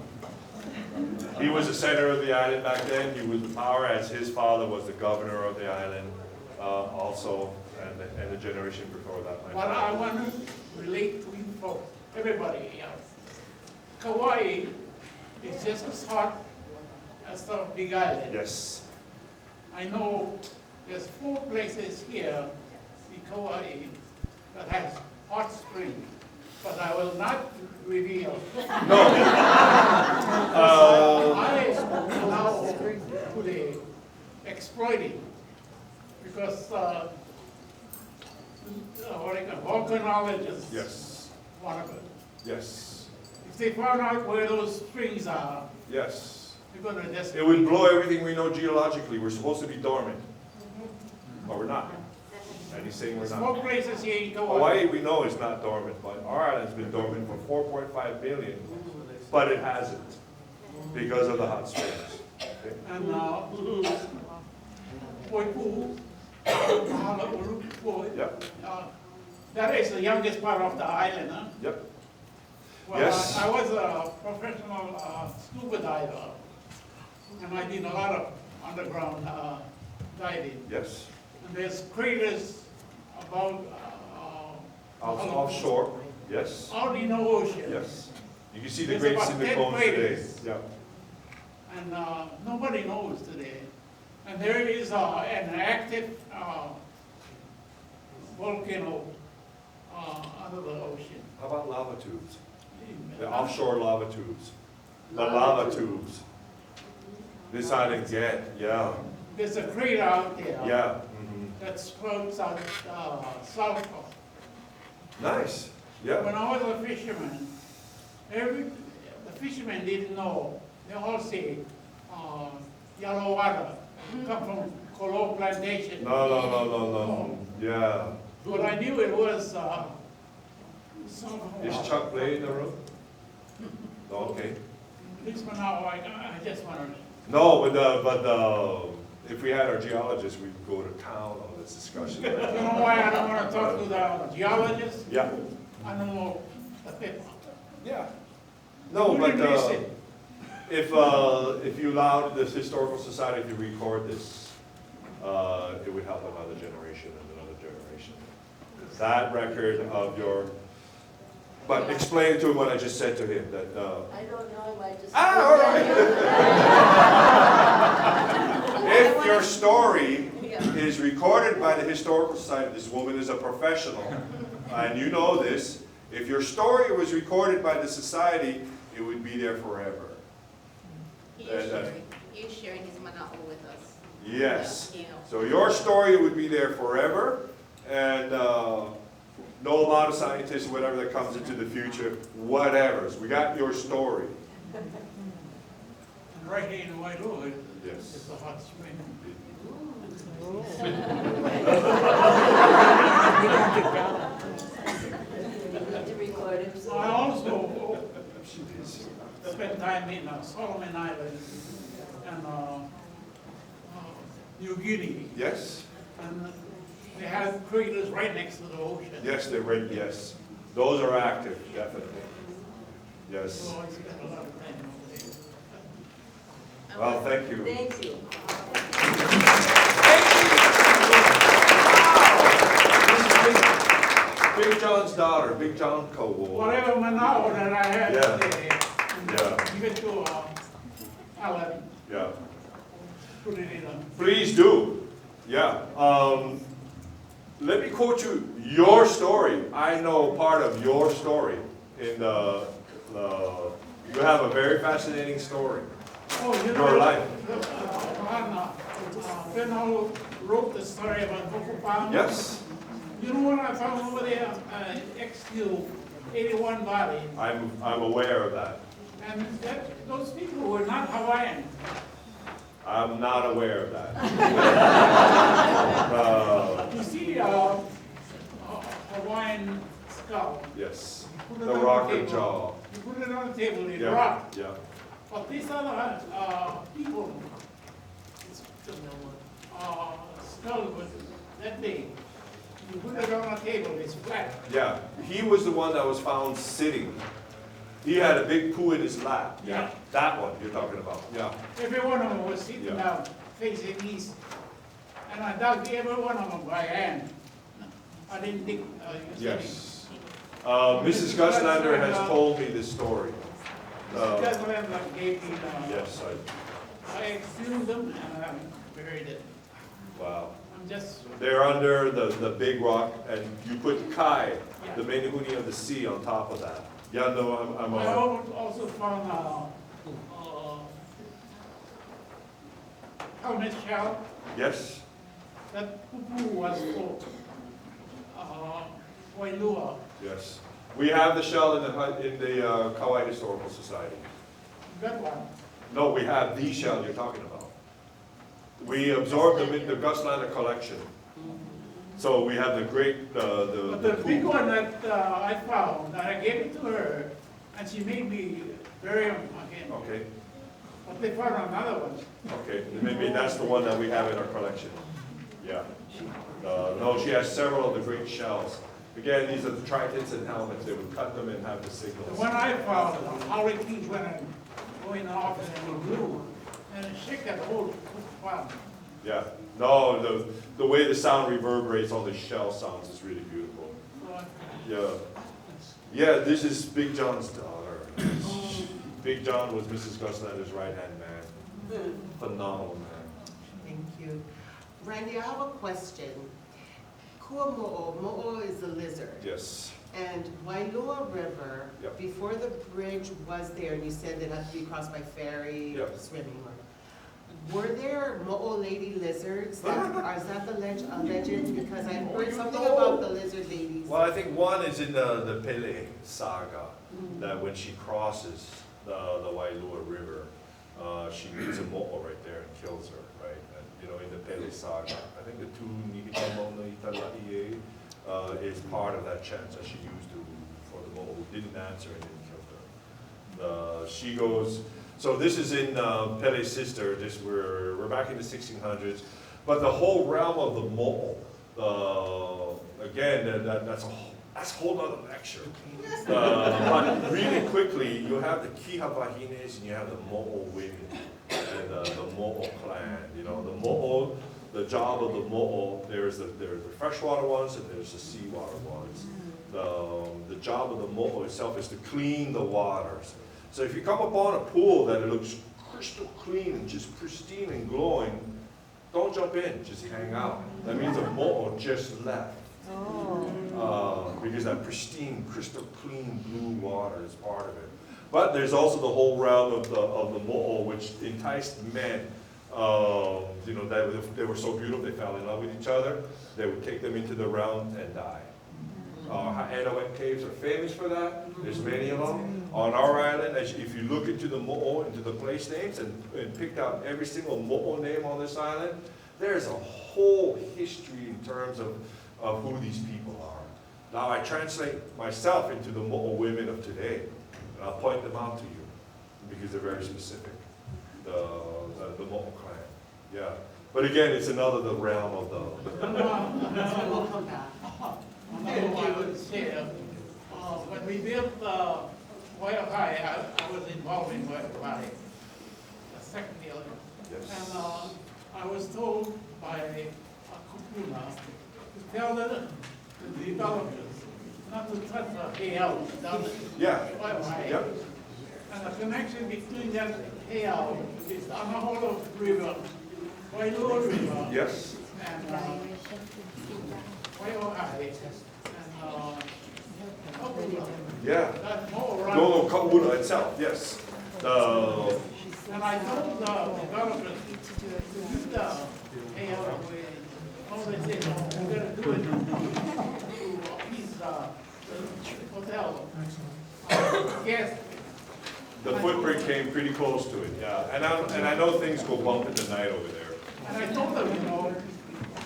He was the center of the island back then. He was the power, as his father was the governor of the island also, and the generation before that. But I want to relate to you folks, everybody else. Kaua'i is just as hot as the Big Island. Yes. I know there's 4 places here in Kaua'i that has hot springs, but I will not reveal. No. I allow to the exploiting because volcanologists Yes. one of it. Yes. If they found out where those springs are, Yes. they're going to just. It would blow everything we know geologically. We're supposed to be dormant. But we're not. And he's saying we're There's not. 4 places here in Kaua'i. Hawaii, we know, is not dormant, but our island's been dormant for 4.5 billion, but it hasn't because of the hot springs. Okay? And Poipu, Yep. that is the youngest part of the island, huh? Yep. Well, Yes. I was a professional scuba diver, and I did a lot of underground diving. Yes. And there's craters about Offshore. Yes. out in the ocean. Yes. You can see the There's great about 10 cinder cones today. craters. Yep. And nobody knows today. And there is an active volcano under the ocean. How about lava tubes? The offshore lava tubes. The lava tubes. This island get, yeah. There's a crater out there Yeah. that sprouts out sulfur. Nice. Yeah. When I was a fisherman, every fishermen didn't know. They all say, yellow water, come from Colo Plantation. No. Yeah. But I knew it was, Is Chuck Blade in the room? No, okay. Wichman, now I just wanted. No, but if we had our geologists, we'd go to town on this discussion. You know why I don't want to talk to the geologists? Yeah. I don't know the people. Yeah. No, Who but did this in? if you allowed this historical society to record this, it would help another generation and another generation. That record of your, but explain to him what I just said to him, that, I don't know, I just. all right. If your story is recorded by the historical society, this woman is a professional, and you know this, if your story was recorded by the society, it would be there forever. He is sharing his mana'o with us. Yes. Yeah. So your story would be there forever, and no amount of scientists, whatever that comes into the future, whatever. We got your story. And right here in Wailua, Yes. it's a hot spring. To record it. I also spent time in Solomon Island and New Guinea. Yes. And they have craters right next to the ocean. Yes, they're right. Yes. Those are active, definitely. Yes. So I spent a lot of time over there. Well, thank you. Thank you. Big John's daughter, Big John Coco. Whatever mana'o that I had Yeah. today, Yeah. give it to Alan, Yeah. put it in a. Please do. Yeah. Let me quote you your story. I know part of your story. You have a very fascinating story. Oh, you Your know, life. Ben wrote the story about Coco. Yes. You know what I found over there? Exhumed 81 bodies. I'm aware of that. And those people were not Hawaiian. I'm not aware of that. You see Hawaiian skull. Yes. Put it The on rock table. and jaw. You put it on the table, it Yeah. rocked. Yeah. But these other people, skull was that big. You put it on a table, it's flat. Yeah. He was the one that was found sitting. He had a big poo in his lap. Yeah. That one you're talking about. Yeah. Every one of them was sitting Yeah. down, facing east. And I dug every one of them by hand. I didn't dig, Yes. Mrs. Guslander has told me this story. That's what I gave me, Yes. I exhumed them and I buried it. Wow. I'm just, They're under the big rock, and you put Kai, the Menehune of the sea, on top of that. Yeah, no, I'm I also found helmet shell. Yes. That pupu was for Wailua. Yes. We have the shell in the Kaua'i Historical Society. That one. No, we have the shell you're talking about. We absorbed them in the Guslander collection. So we have the great, But the big one that I found, that I gave it to her, and she made me bury them again. Okay, But they found another one. okay. Maybe that's the one that we have in our collection. Yeah. No, she has several of the great shells. Again, these are the tritons and helmets. They would cut them and have the The signals. one I found, hurricanes went going off and they blew, and it shook that whole farm. Yeah. No, the way the sound reverberates on the shell sounds is really beautiful. Yeah. Yeah, this is Big John's daughter. Big John was Mrs. Guslander's right-hand man. Phenomenal man. Thank you. Randy, I have a question. Kua mo'o, mo'o is a lizard. Yes. And Wailua River, Yep. before the bridge was there, and you said it had to be crossed by ferry or Yep. swimming, were there mo'o lady lizards? Is that the legend? Because I heard something about the lizard ladies. Well, I think one is in the Pele saga, that when she crosses, the Wailua River, she meets a mo'o right there and kills her, right? And, you know, in the Pele saga, I think the Tu Nikitamo no Itala'i'e is part of that chant that she used for the mo'o who didn't answer and didn't kill her. She goes, so this is in Pele's sister, we're back in the 1600s, but the whole realm of the mo'o, again, that's a whole other lecture. But really quickly, you have the Kiha Vahines and you have the Mo'o women and the Mo'o clan. You know, the Mo'o, the job of the Mo'o, there's the freshwater ones and there's the seawater ones. The job of the Mo'o itself is to clean the waters. So if you come upon a pool that it looks crystal clean and just pristine and glowing, don't jump in, just hang out. That means the Mo'o just left. Because that pristine, crystal clean blue water is part of it. But there's also the whole realm of the mo'o, which enticed men. You know, they were so beautiful, they fell in love with each other. They would take them into the realm and die. Ha'enawet caves are famous for that. There's many of them. On our island, if you look into the mo'o, into the place names, and picked out every single mo'o name on this island, there's a whole history in terms of who these people are. Now I translate myself into the mo'o women of today, and I'll point them out to you because they're very specific. The mo'o clan, yeah. But again, it's the realm of the. We'll come back. Another one I would say, when we built Wailua, I was involved in Wailua, the second building. Yes. And I was told by Puna to tell the developers not to touch the hail down the Wailua. Yep. And the connection between that hail is on the whole river, Wailua River. Yes. And Wailua and Yeah. that whole run. No, Puna itself, yes. And I told the developers to use the hail with, they said, no, we're gonna do it to appease the hotel. Yes. The footprint came pretty close to it, yeah. And I know things go bump in the night over there. And I told them,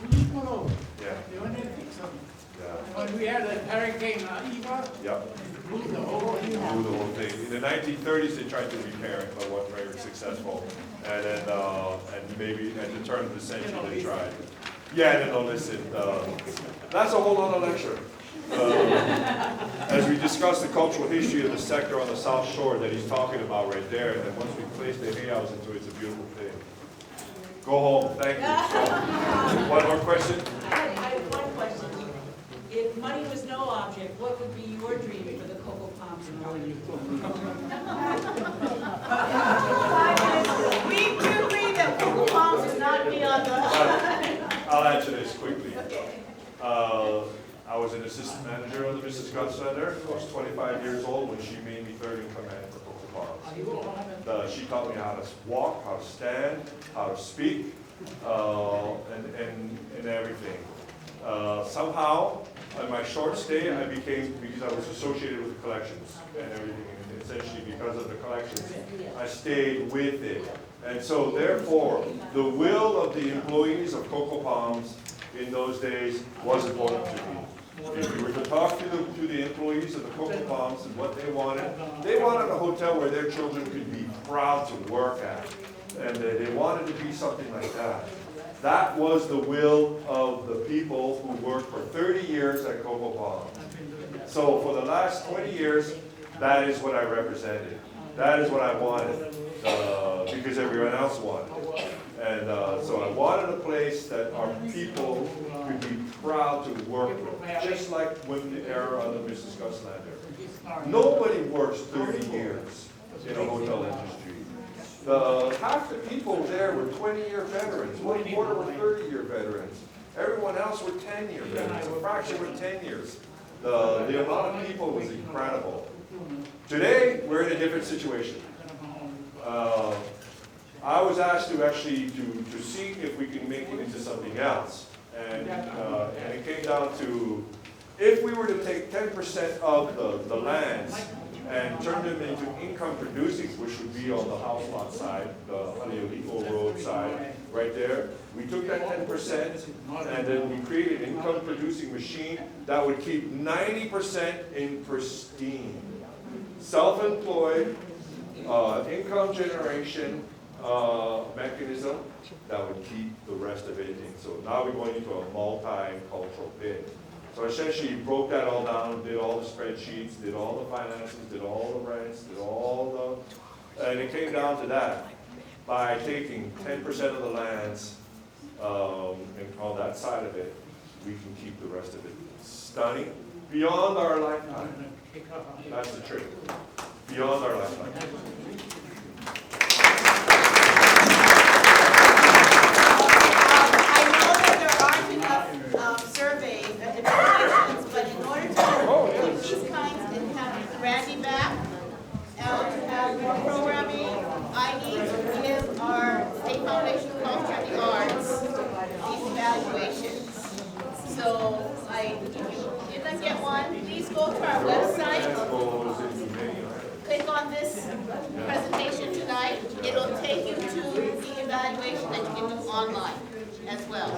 please follow. Yeah. They went and fixed them. Yeah. When we had a hurricane, Eva, Yep. moved the whole thing. Do the whole thing. In the 1930s, they tried to repair it, but wasn't very successful. And then, and maybe at the turn of the century, they tried. Yeah, no, listen. That's a whole other lecture. As we discuss the cultural history of the sector on the South Shore that he's talking about right there, and then once we place the hay house into it, it's a beautiful thing. Go home. Thank you. One more question? I have one question. If money was no object, what would be your dream for the Coco Palms in Maui? We do agree that Coco Palms is not beyond the. I'll answer this quickly. I was an assistant manager of the Mrs. Gunn Center. I was 25 years old when she made me third in command for Coco Palms. She taught me how to walk, how to stand, how to speak, and everything. Somehow, on my short stay, I became, because I was associated with the collections and everything, and essentially because of the collections, I stayed with it. And so therefore, the will of the employees of Coco Palms in those days was important to me. If you were to talk to the employees of the Coco Palms and what they wanted a hotel where their children could be proud to work at. And they wanted to be something like that. That was the will of the people who worked for 30 years at Coco Palms. So for the last 20 years, that is what I represented. That is what I wanted, because everyone else wanted it. And so I wanted a place that our people could be proud to work with, just like when the era of the Mrs. Guslander. Nobody works 30 years in a hotel industry. Half the people there were 20-year veterans. 1/4 were 30-year veterans. Everyone else were 10-year veterans. A fraction were 10 years. The amount of people was incredible. Today, we're in a different situation. I was asked to actually to see if we can make it into something else. And it came down to, if we were to take 10% of the lands and turned them into income producing, which would be on the house lot side, the Haleoliko Road side, right there. We took that 10% and then we created an income producing machine that would keep 90% in pristine. Self-employed, income generation mechanism that would keep the rest of it in. So now we're going into a multicultural bid. So essentially, broke that all down, did all the spreadsheets, did all the finances, did all the rents, did all the, and it came down to that. By taking 10% of the lands and on that side of it, we can keep the rest of it stunning beyond our lifetime. That's the trick. Beyond our lifetime. I know that there aren't enough surveys and evaluations, but in order to keep these kinds and have Randy back, to have more programming, I need to give our State Foundation of Culture and the Arts these evaluations. So if you didn't get one, please go to our website. Click on this presentation tonight. It'll take you to the evaluation that you can do online as well.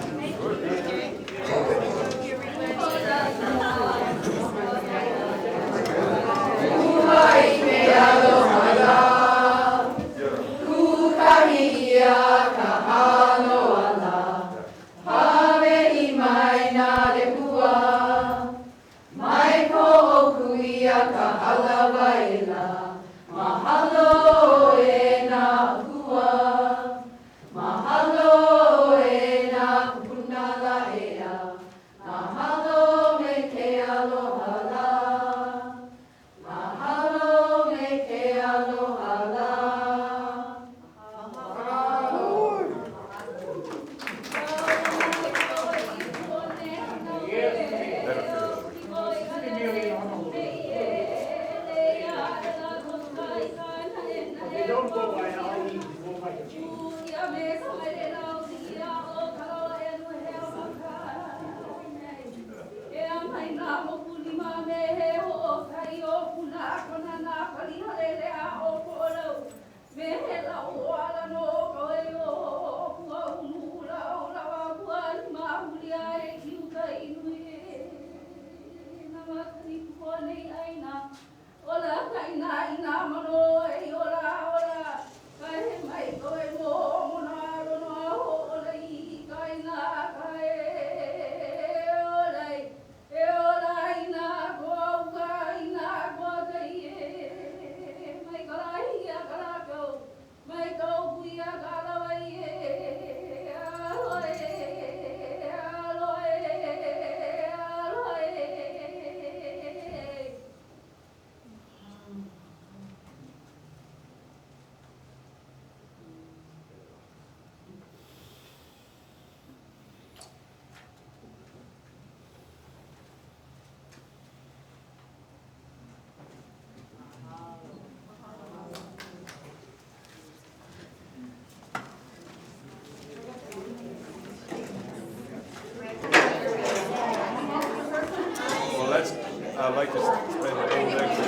I'd like to spend the whole next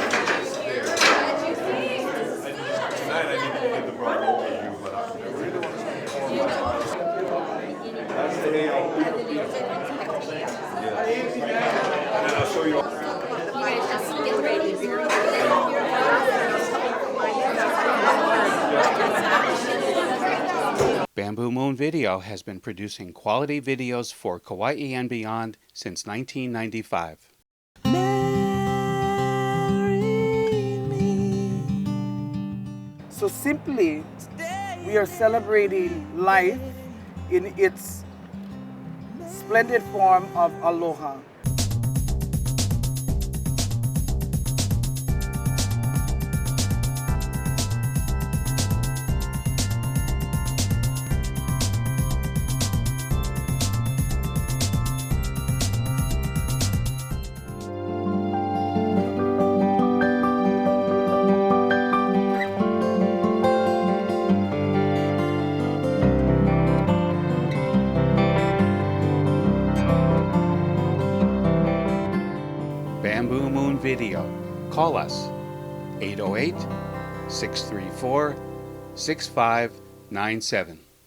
there. Tonight I need to give the broad overview, but I really want to spend more time. That's the hail. Yeah. And then I'll show you. Bamboo Moon Video has been producing quality videos for Kaua'i and beyond since 1995. So simply, we are celebrating life in its splendid form of aloha. Bamboo Moon Video. Call us 808 634 6597.